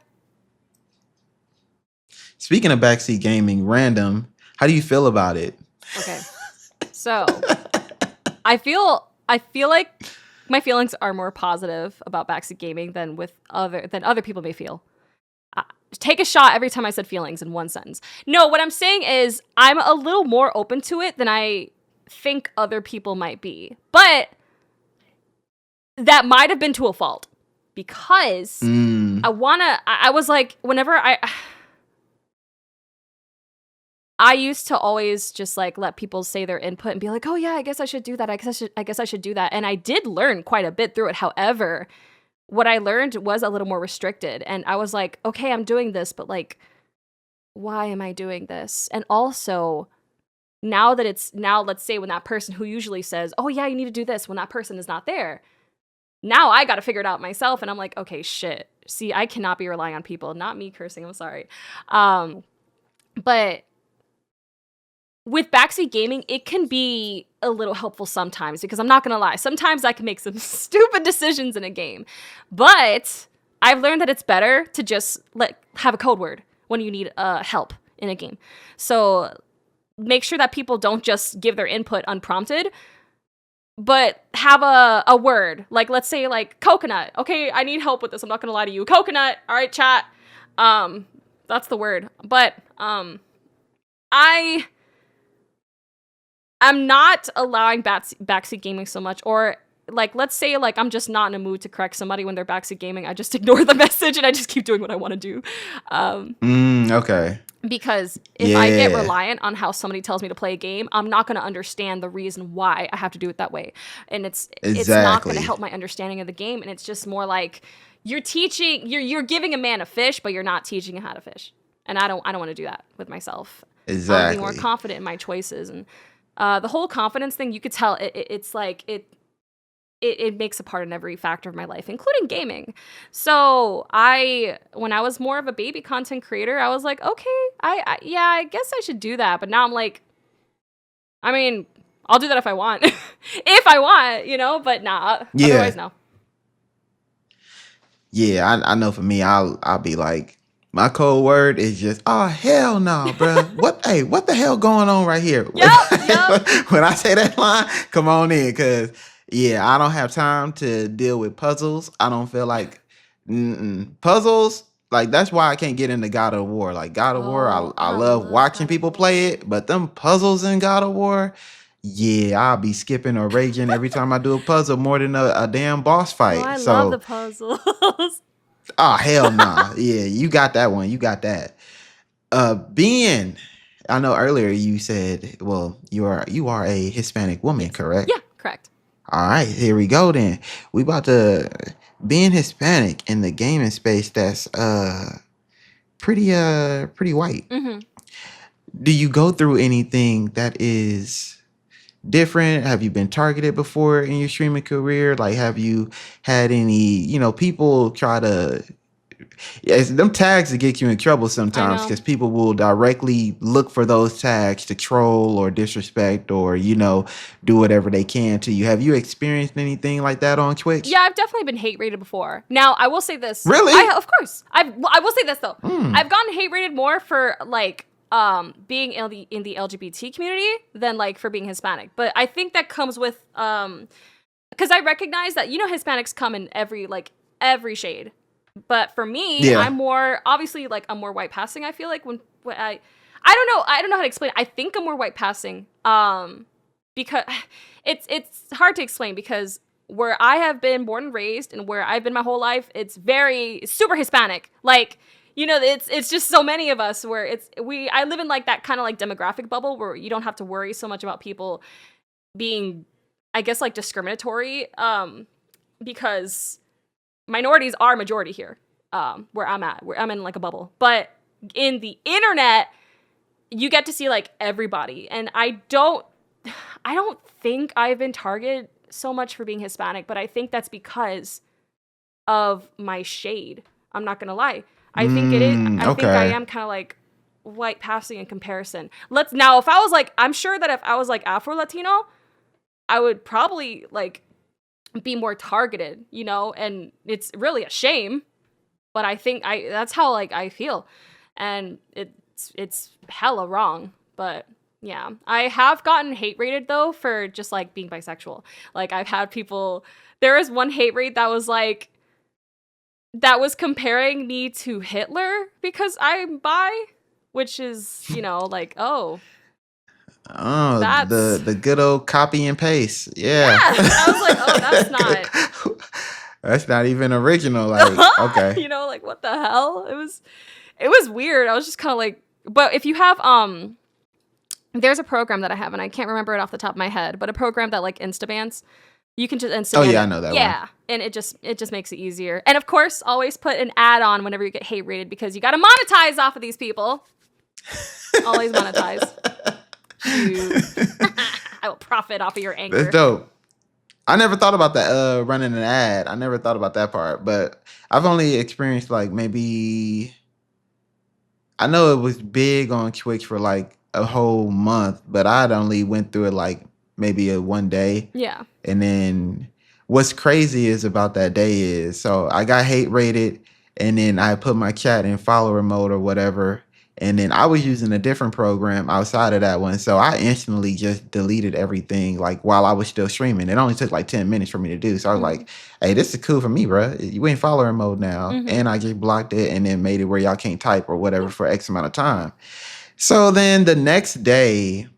Speaking of backseat gaming, random, how do you feel about it? Okay. So I feel like my feelings are more positive about backseat gaming than other people may feel. Take a shot every time I said feelings in one sentence. No, what I'm saying is I'm a little more open to it than I think other people might be. But that might have been to a fault, because I was like, whenever I used to always just like let people say their input and be like, oh yeah, I guess I should do that. I guess I should do that. And I did learn quite a bit through it. However, what I learned was a little more restricted. And I was like, okay, I'm doing this, but like, why am I doing this? And also, now let's say when that person who usually says, oh yeah, you need to do this, when that person is not there, now I got to figure it out myself. And I'm like, okay, shit. See, I cannot be relying on people. Not me cursing. I'm sorry. But with backseat gaming, it can be a little helpful sometimes, because I'm not going to lie. Sometimes I can make some stupid decisions in a game. But I've learned that it's better to just have a code word when you need help in a game. So make sure that people don't just give their input unprompted, but have a word. Like, let's say like coconut. Okay, I need help with this. I'm not going to lie to you. Coconut. All right, chat. That's the word. But I'm not allowing backseat gaming so much, or like, let's say like I'm just not in a mood to correct somebody when they're backseat gaming. I just ignore the message and I just keep doing what I want to do. Okay. Because if I get reliant on how somebody tells me to play a game, I'm not going to understand the reason why I have to do it that way. And it's not going to help my understanding of the game. And it's just more like you're giving a man a fish, but you're not teaching him how to fish. And I don't want to do that with myself. Exactly. I want to be more confident in my choices. And the whole confidence thing, you could tell it's like it makes a part in every factor of my life, including gaming. So when I was more of a baby content creator, I was like, okay, I guess I should do that. But now I'm like, I mean, I'll do that if I want, but nah, otherwise no. Yeah, I know for me, I'll be like, my code word is just, oh, hell no, bro. What the hell going on right here? Yep. When I say that line, come on in, because, yeah, I don't have time to deal with puzzles. I don't feel like puzzles. Like, that's why I can't get into God of War. Like, God of War, I love watching people play it, but them puzzles in God of War, yeah, I'll be skipping or raging every time I do a puzzle more than a damn boss fight. I love the puzzles. Oh, hell nah. Yeah, you got that one. You got that. I know earlier you said, well, you are a Hispanic woman, correct? Yeah, correct. All right, here we go then. We about to being Hispanic in the gaming space that's pretty white. Mm-hmm. Do you go through anything that is different? Have you been targeted before in your streaming career? Like, have you had any, people try to, it's them tags that get you in trouble sometimes, because people will directly look for those tags to troll or disrespect or, do whatever they can to you. Have you experienced anything like that on Twitch? Yeah, I've definitely been hate rated before. Now, I will say this. Really? Of course. I will say this though. I've gotten hate rated more for like being in the LGBT community than like for being Hispanic. But I think that comes with because I recognize that Hispanics come in every shade. But for me, I'm more obviously like I'm more white passing. I feel like when I don't know how to explain. I think I'm more white passing because it's hard to explain, because where I have been born and raised and where I've been my whole life, it's super Hispanic. Like, it's just so many of us where I live in like that kind of like demographic bubble where you don't have to worry so much about people being, I guess, like discriminatory, because minorities are majority here, where I'm at, where I'm in like a bubble. But in the internet, you get to see like everybody. And I don't think I've been targeted so much for being Hispanic, but I think that's because of my shade. I'm not gonna lie. I think it is. I think I am kind of like white passing in comparison. If I was like, I'm sure that if I was like Afro Latino, I would probably like be more targeted, and it's really a shame, but I think that's how like I feel, and it's hella wrong. But yeah, I have gotten hate rated though for just like being bisexual. Like, I've had people, there was one hate rate that was like, that was comparing me to Hitler because I'm bi, which is, like, oh, the good old copy and paste. Yeah. I was like, oh, that's not. That's not even original. Like, okay. You know, like what the hell? It was weird. I was just kind of like, but if you have there's a program that I have and I can't remember it off the top of my head, but a program that like instabans. You can just Oh instaband yeah, I it. know that one. Yeah, and it just makes it easier. And of course, always put an ad on whenever you get hate rated because you got to monetize off of these people. Always monetize. Shoot. I will profit off of your That's anger. dope. I never thought about that running an ad. I never thought about that part, but I've only experienced like maybe I know it was big on Twitch for like a whole month, but I'd only went through it like maybe a one day. Yeah. And then what's crazy is about that day is so I got hate rated and then I put my chat in follower mode or whatever. And then I was using a different program outside of that one. So I instantly just deleted everything like while I was still streaming. It only took like 10 minutes for me to do. So I was like, hey, this is cool for me, bro. You in follower mode now. Mm-hmm. And I just blocked it and then made it where y'all can't type or whatever for X amount of time. So then the next day,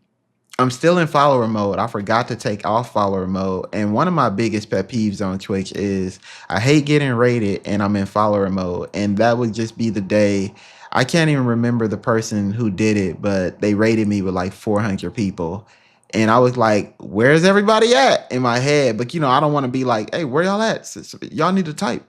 I'm still in follower mode. I forgot to take off follower mode. And one of my biggest pet peeves on Twitch is I hate getting rated and I'm in follower mode. And that would just be the day. I can't even remember the person who did it, but they rated me with like 400 people. And I was like, where's everybody at in my head? But I don't want to be like, hey, where y'all at? Y'all need to type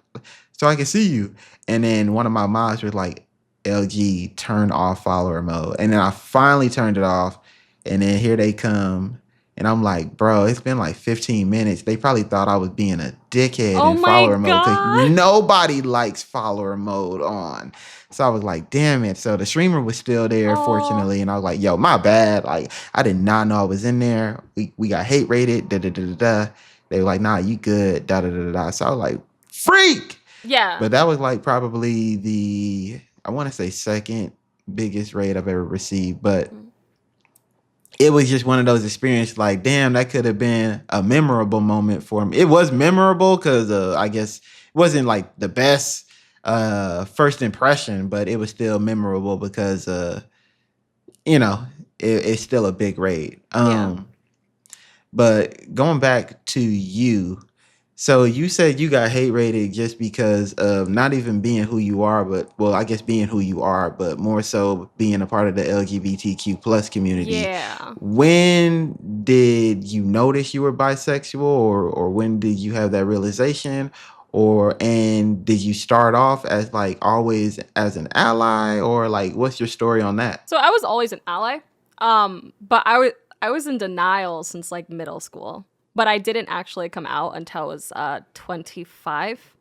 so I can see you. And then one of my mods was like, LG, turn off follower mode. And then I finally turned it off. And then here they come. And I'm like, bro, it's been like 15 minutes. They probably thought I was being a dickhead Oh in my follower mode because God. nobody likes follower mode on. So I was like, damn it. So the streamer was still there, fortunately. And I was like, yo, my bad. Like, I did not know I was in there. We got hate rated. Da da da da da. They were like, nah, you good. Da da da da da. So I was like, freak. Yeah. But that was like probably I want to say second biggest raid I've ever received. But it was just one of those experiences like, damn, that could have been a memorable moment for me. It was memorable because I guess it wasn't like the best first impression, but it was still memorable because, it's still a big raid. Yeah. But going back to you, so you said you got hate rated just because of not even being who you are, but well, I guess being who you are, but more so being a part of the LGBTQ plus community. Yeah. When did you notice you were bisexual, or when did you have that realization? And did you start off as like always as an ally, or like what's your story on that? So I was always an ally. But I was in denial since like middle school. But I didn't actually come out until I was 25.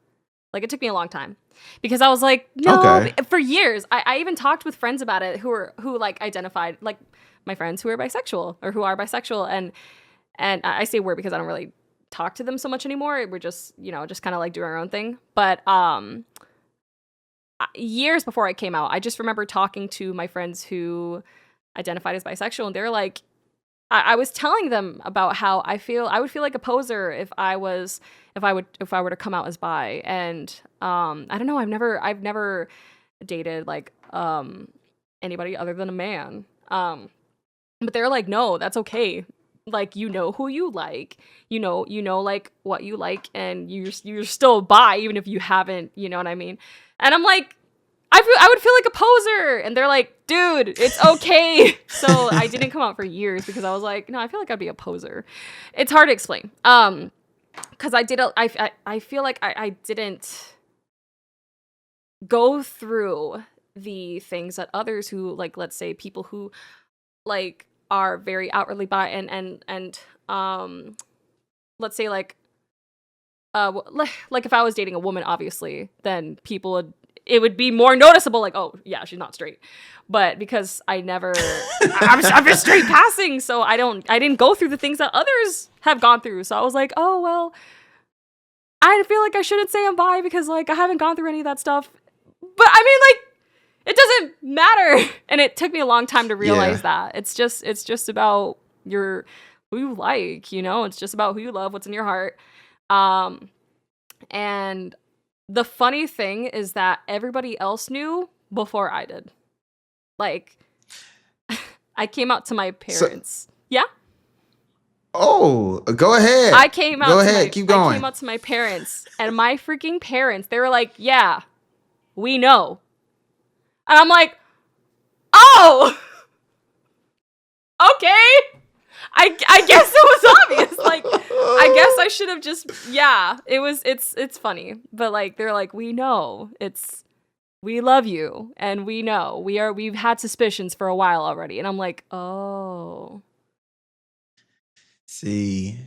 Like it took me a long time because I was like, no, Okay. for years. I even talked with friends about it who like identified, like my friends who are bisexual or who are bisexual, and I say we're because I don't really talk to them so much anymore. We're just just kind of like doing our own thing. But years before I came out, I just remember talking to my friends who identified as bisexual, and they're like, I was telling them about how I would feel like a poser if I were to come out as bi. And I don't know, I've never dated like anybody other than a man. But they're like, no, that's okay. Like, you know who you like, you know like what you like, and you're still bi even if you haven't, you know what I mean? And I'm like, I would feel like a poser. And they're like, dude, it's okay. So I didn't come out for years because I was like, no, I feel like I'd be a poser. It's hard to explain. Because I feel like I didn't go through the things that others who, like, let's say people who like are very outwardly bi and let's say like if I was dating a woman, obviously, then it would be more noticeable, like, oh yeah, she's not straight. But because I'm just straight passing, so I didn't go through the things that others have gone through. So I was like, oh well, I feel like I shouldn't say I'm bi because like I haven't gone through any of that stuff. But I mean, like, it doesn't matter. And it took me a long time to realize that it's just about who you like, it's just about who you love, what's in your heart. And the funny thing is that everybody else knew before I did. Like, I came out to my parents. Yeah? Oh, go I ahead. came Go out to ahead. my Keep I came going. out to my parents, and my freaking parents, they were like, "Yeah, we know." And I'm like, "Oh, okay." I guess it was obvious. Like, I guess I should have just, yeah. It's funny, but like they're like, "We know. We love you, and we know. We've had suspicions for a while already." And I'm like, "Oh." See,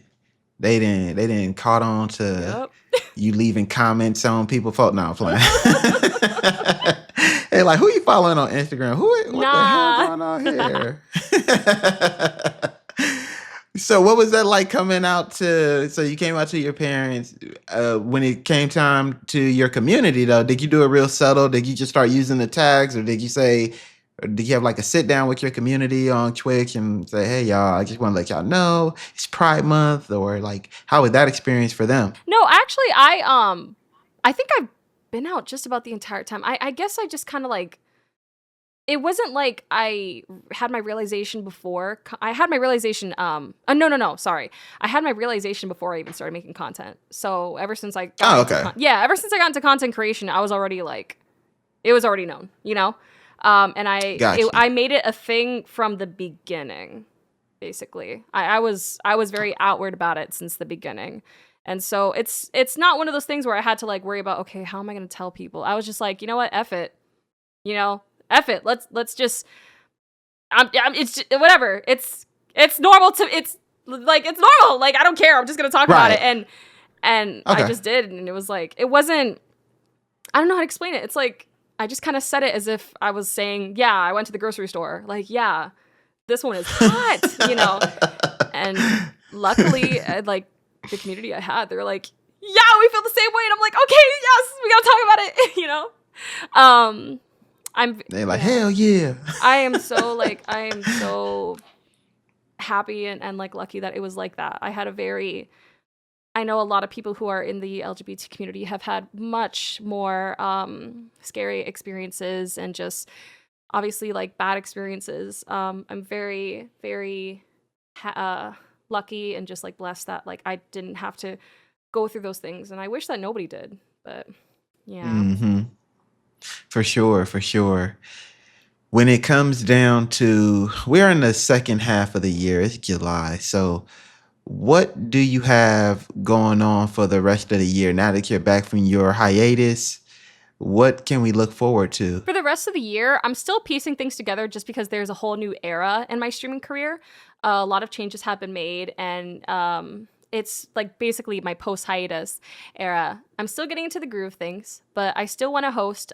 they didn't caught on to Yep. you leaving comments on people fault. No, I'm playing. Hey, like who you following on Instagram? What the hell Nah. going on here? So what was that like coming out to so you came out to your parents when it came time to your community though? Did you do it real subtle? Did you just start using the tags or did you say or did you have like a sit down with your community on Twitch and say, "Hey y'all, I just want to let y'all know it's Pride Month," or like how was that experience for them? No, actually, I think I've been out just about the entire time. I guess I just kind of like, it wasn't like I had my realization before. I had my realization. No, sorry. I had my realization before I even started making content. So ever since I got Oh, into okay. ever since I got into content creation, I was already like, it was already known, you know. And Got you. I made it a thing from the beginning. Basically, I was very outward about it since the beginning. And so it's not one of those things where I had to like worry about, okay, how am I going to tell people? I was just like, you know what, F it, you know, F it. Let's just, it's whatever. It's normal to, it's like, it's normal. Like, I don't care. I'm just going to talk about it. Right. And I Okay. just did. And it was like, it wasn't, I don't know how to explain it. It's like, I just kind of said it as if I was saying, yeah, I went to the grocery store. Like, yeah, this one is hot, you know? And luckily, like the community I had, they were like, "Yeah, we feel the same way." And I'm like, "Okay, yes, we gotta talk about it." You know, um, They're like, yeah, hell yeah. I am so happy and like lucky that it was like that. I know a lot of people who are in the LGBT community have had much more scary experiences and just obviously like bad experiences. I'm very, very lucky and just like blessed that like I didn't have to go through those things, and I wish that nobody did. But yeah, Hmm. For sure, for sure. When it comes down to, we're in the second half of the year, it's July. So, what do you have going on for the rest of the year now that you're back from your hiatus? What can we look forward to? for the rest of the year, I'm still piecing things together just because there's a whole new era in my streaming career. A lot of changes have been made, and it's like basically my post hiatus era. I'm still getting into the groove of things, but I still want to host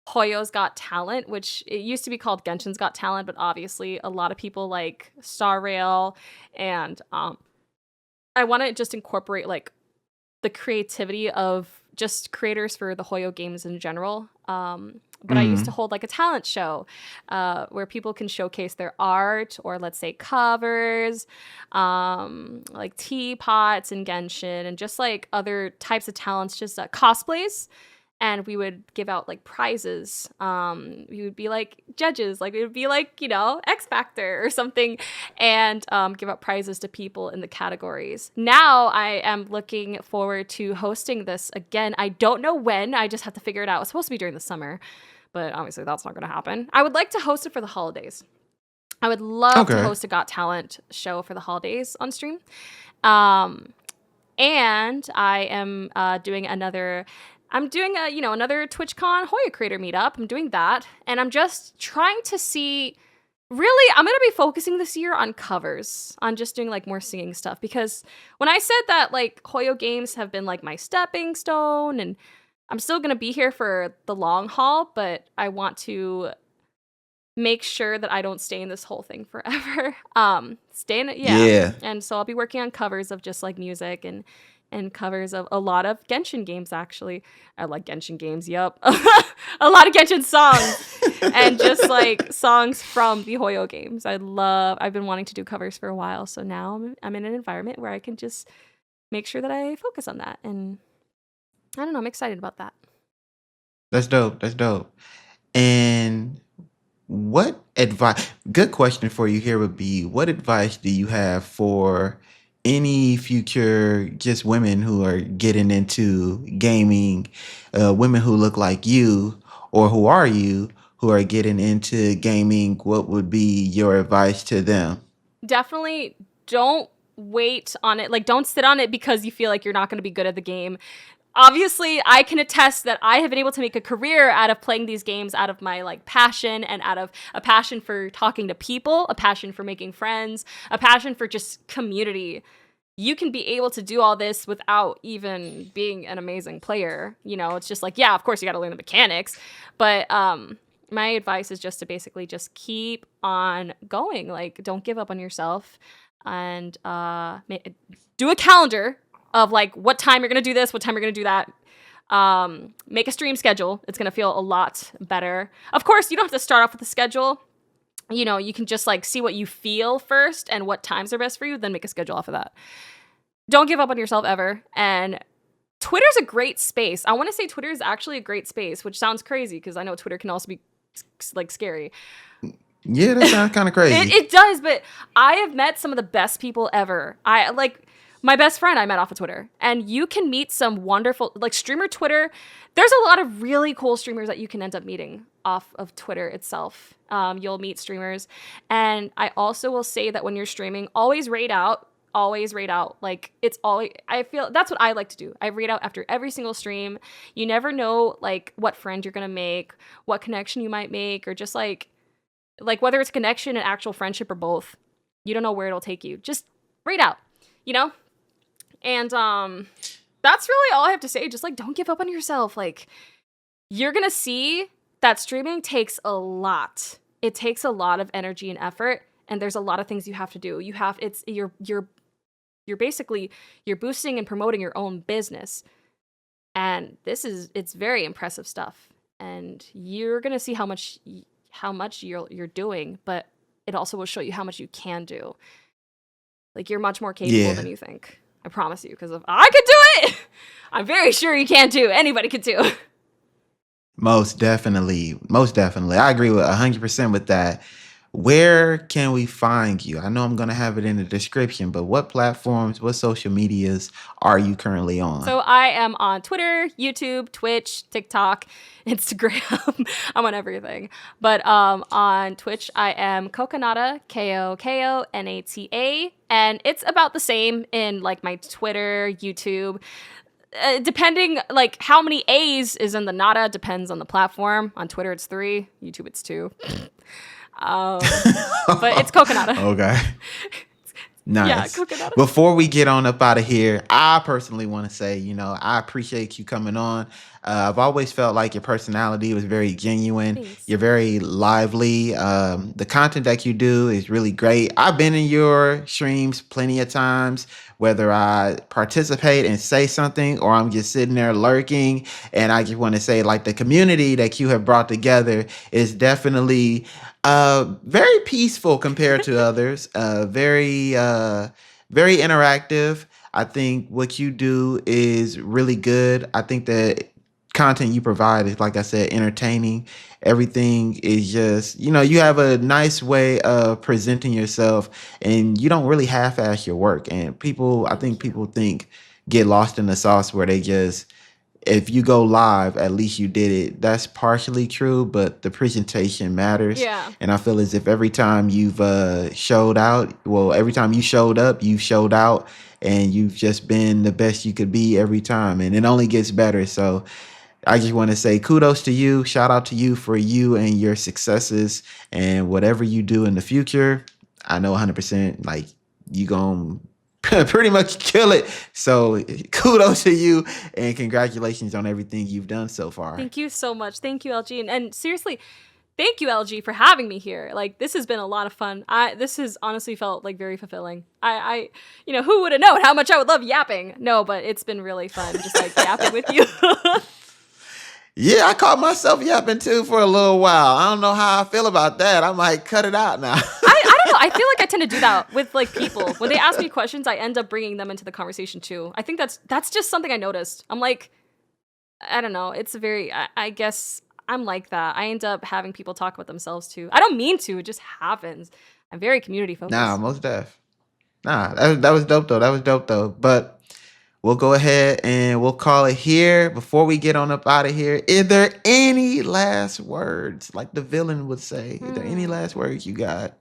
Hoyo's Got Talent, which it used to be called Genshin's Got Talent, but obviously a lot of people like Star Rail, and I want to just incorporate like the creativity of just creators for the Hoyo games in general. But I used to Mm, hold like a talent show where people can showcase their art or let's say covers, like teapots and Genshin and just like other types of talents, just cosplays. And we would give out like prizes. We would be like judges, like it would be like, you know, X Factor or something, and give out prizes to people in the categories. Now I am looking forward to hosting this again. I don't know when, I just have to figure it out. It's supposed to be during the summer, but obviously that's not going to happen. I would like to host it for the holidays. I would love to okay. host a Got Talent show for the holidays on stream. Um, and I am doing another. I'm doing a another TwitchCon Hoya Creator meetup. I'm doing that, and I'm just trying to see. Really, I'm gonna be focusing this year on covers, on just doing like more singing stuff. Because when I said that like Hoyo games have been like my stepping stone, and I'm still gonna be here for the long haul, but I want to make sure that I don't stay in this whole thing forever. Stay in it, yeah. Yeah. And so I'll be working on covers of just like music and covers of a lot of Genshin games actually. I like Genshin games, yep. A lot of Genshin songs and just like songs from the Hoyo games. I've been wanting to do covers for a while, so now I'm in an environment where I can just make sure that I focus on that, and I don't know, I'm excited about that. That's dope. That's dope. And What advice? Good question for you here would be: what advice do you have for any future just women who are getting into gaming, women who look like you or who are you who are getting into gaming? What would be your advice to them? Definitely don't wait on it. Like, don't sit on it because you feel like you're not going to be good at the game. Obviously, I can attest that I have been able to make a career out of playing these games out of my like passion and out of a passion for talking to people, a passion for making friends, a passion for just community. You can be able to do all this without even being an amazing player. You know, it's just like, yeah, of course you got to learn the mechanics, but my advice is just to basically just keep on going. Like, don't give up on yourself, and do a calendar of like what time you're gonna do this, what time you're gonna do that. Make a stream schedule. It's gonna feel a lot better. Of course, you don't have to start off with a schedule. You know, you can just like see what you feel first and what times are best for you, then make a schedule off of that. Don't give up on yourself ever. And Twitter's a great space. I want to say Twitter is actually a great space, which sounds crazy because I know Twitter can also be like scary. Yeah, that sounds kind of crazy. It does, but I have met some of the best people ever. I like my best friend I met off of Twitter, and you can meet some wonderful like streamer Twitter. There's a lot of really cool streamers that you can end up meeting off of Twitter itself. You'll meet streamers, and I also will say that when you're streaming, always rate out. Always rate out. Like, it's always, I feel that's what I like to do. I rate out after every single stream. You never know like what friend you're gonna make, what connection you might make, or just like whether it's connection and actual friendship or both. You don't know where it'll take you. Just rate out, you know? And that's really all I have to say. Just like don't give up on yourself. Like, you're gonna see that streaming takes a lot. It takes a lot of energy and effort, and there's a lot of things you have to do. You're basically you're boosting and promoting your own business. And it's very impressive stuff. And you're gonna see how much you're doing, but it also will show you how much you can do. Like, you're much more capable Yeah. than you think. I promise you, because if I could do it, I'm very sure you can too. Anybody could do. Most definitely. Most definitely. I agree with 100% with that. Where can we find you? I know I'm going to have it in the description, but what platforms, what social medias are you currently on? So I am on Twitter, YouTube, Twitch, TikTok, Instagram. I'm on everything. But on Twitch, I am Kokonata, Kokonata, and it's about the same in like my Twitter, YouTube. Depending like how many A's is in the nada depends on the platform. On Twitter, it's 3. YouTube, it's 2. But it's Kokonata. Okay. Yeah, Nice. Kokonata. Before we get on up out of here, I personally want to say, I appreciate you coming on. I've always felt like your personality was very genuine. Thanks. You're very lively. The content that you do is really great. I've been in your streams plenty of times, whether I participate and say something or I'm just sitting there lurking. And I just want to say, like, the community that you have brought together is definitely very peaceful compared to others. Very interactive. I think what you do is really good. I think the content you provide is, like I said, entertaining. Everything is just, you have a nice way of presenting yourself, and you don't really half-ass your work. And I think people get lost in the sauce where they just, if you go live, at least you did it. That's partially true, but the presentation matters. Yeah. And I feel as if every time you've showed out, well, every time you showed up, you showed out, and you've just been the best you could be every time. And it only gets better. So I just want to say kudos to you. Shout out to you for you and your successes, and whatever you do in the future. I know 100% like you going to pretty much kill it. So kudos to you, and congratulations on everything you've done so far. Thank you so much. Thank you, LG. And seriously, thank you, LG, for having me here. Like, this has been a lot of fun. This has honestly felt like very fulfilling. Who would have known how much I would love yapping? No, but it's been really fun just like yapping with you. Yeah, I caught myself yapping too for a little while. I don't know how I feel about that. I might cut it out now. I don't know. I feel like I tend to do that with like people. When they ask me questions, I end up bringing them into the conversation too. I think that's just something I noticed. I'm like, I don't know. It's I guess I'm like that. I end up having people talk about themselves too. I don't mean to, it just happens. I'm very community Nah, focused. most def. Nah, that was dope though. That was dope though. But we'll go ahead and we'll call it here. Before we get on up out of here, is there any last words, like the villain would say? Is there any last words you got?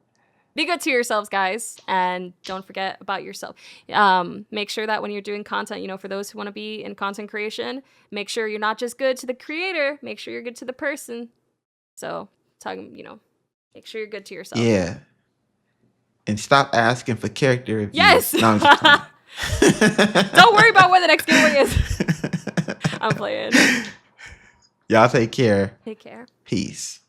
Be good to yourselves, guys, and don't forget about yourself. Make sure that when you're doing content, you know, for those who want to be in content creation, make sure you're not just good to the creator, make sure you're good to the person. So, you know, make sure you're good to yourself. Yeah. And stop asking for character reviews. Yes. No, I'm just playing. Don't worry about where the next giveaway is. I'm playing. Y'all take care. Take care. Peace.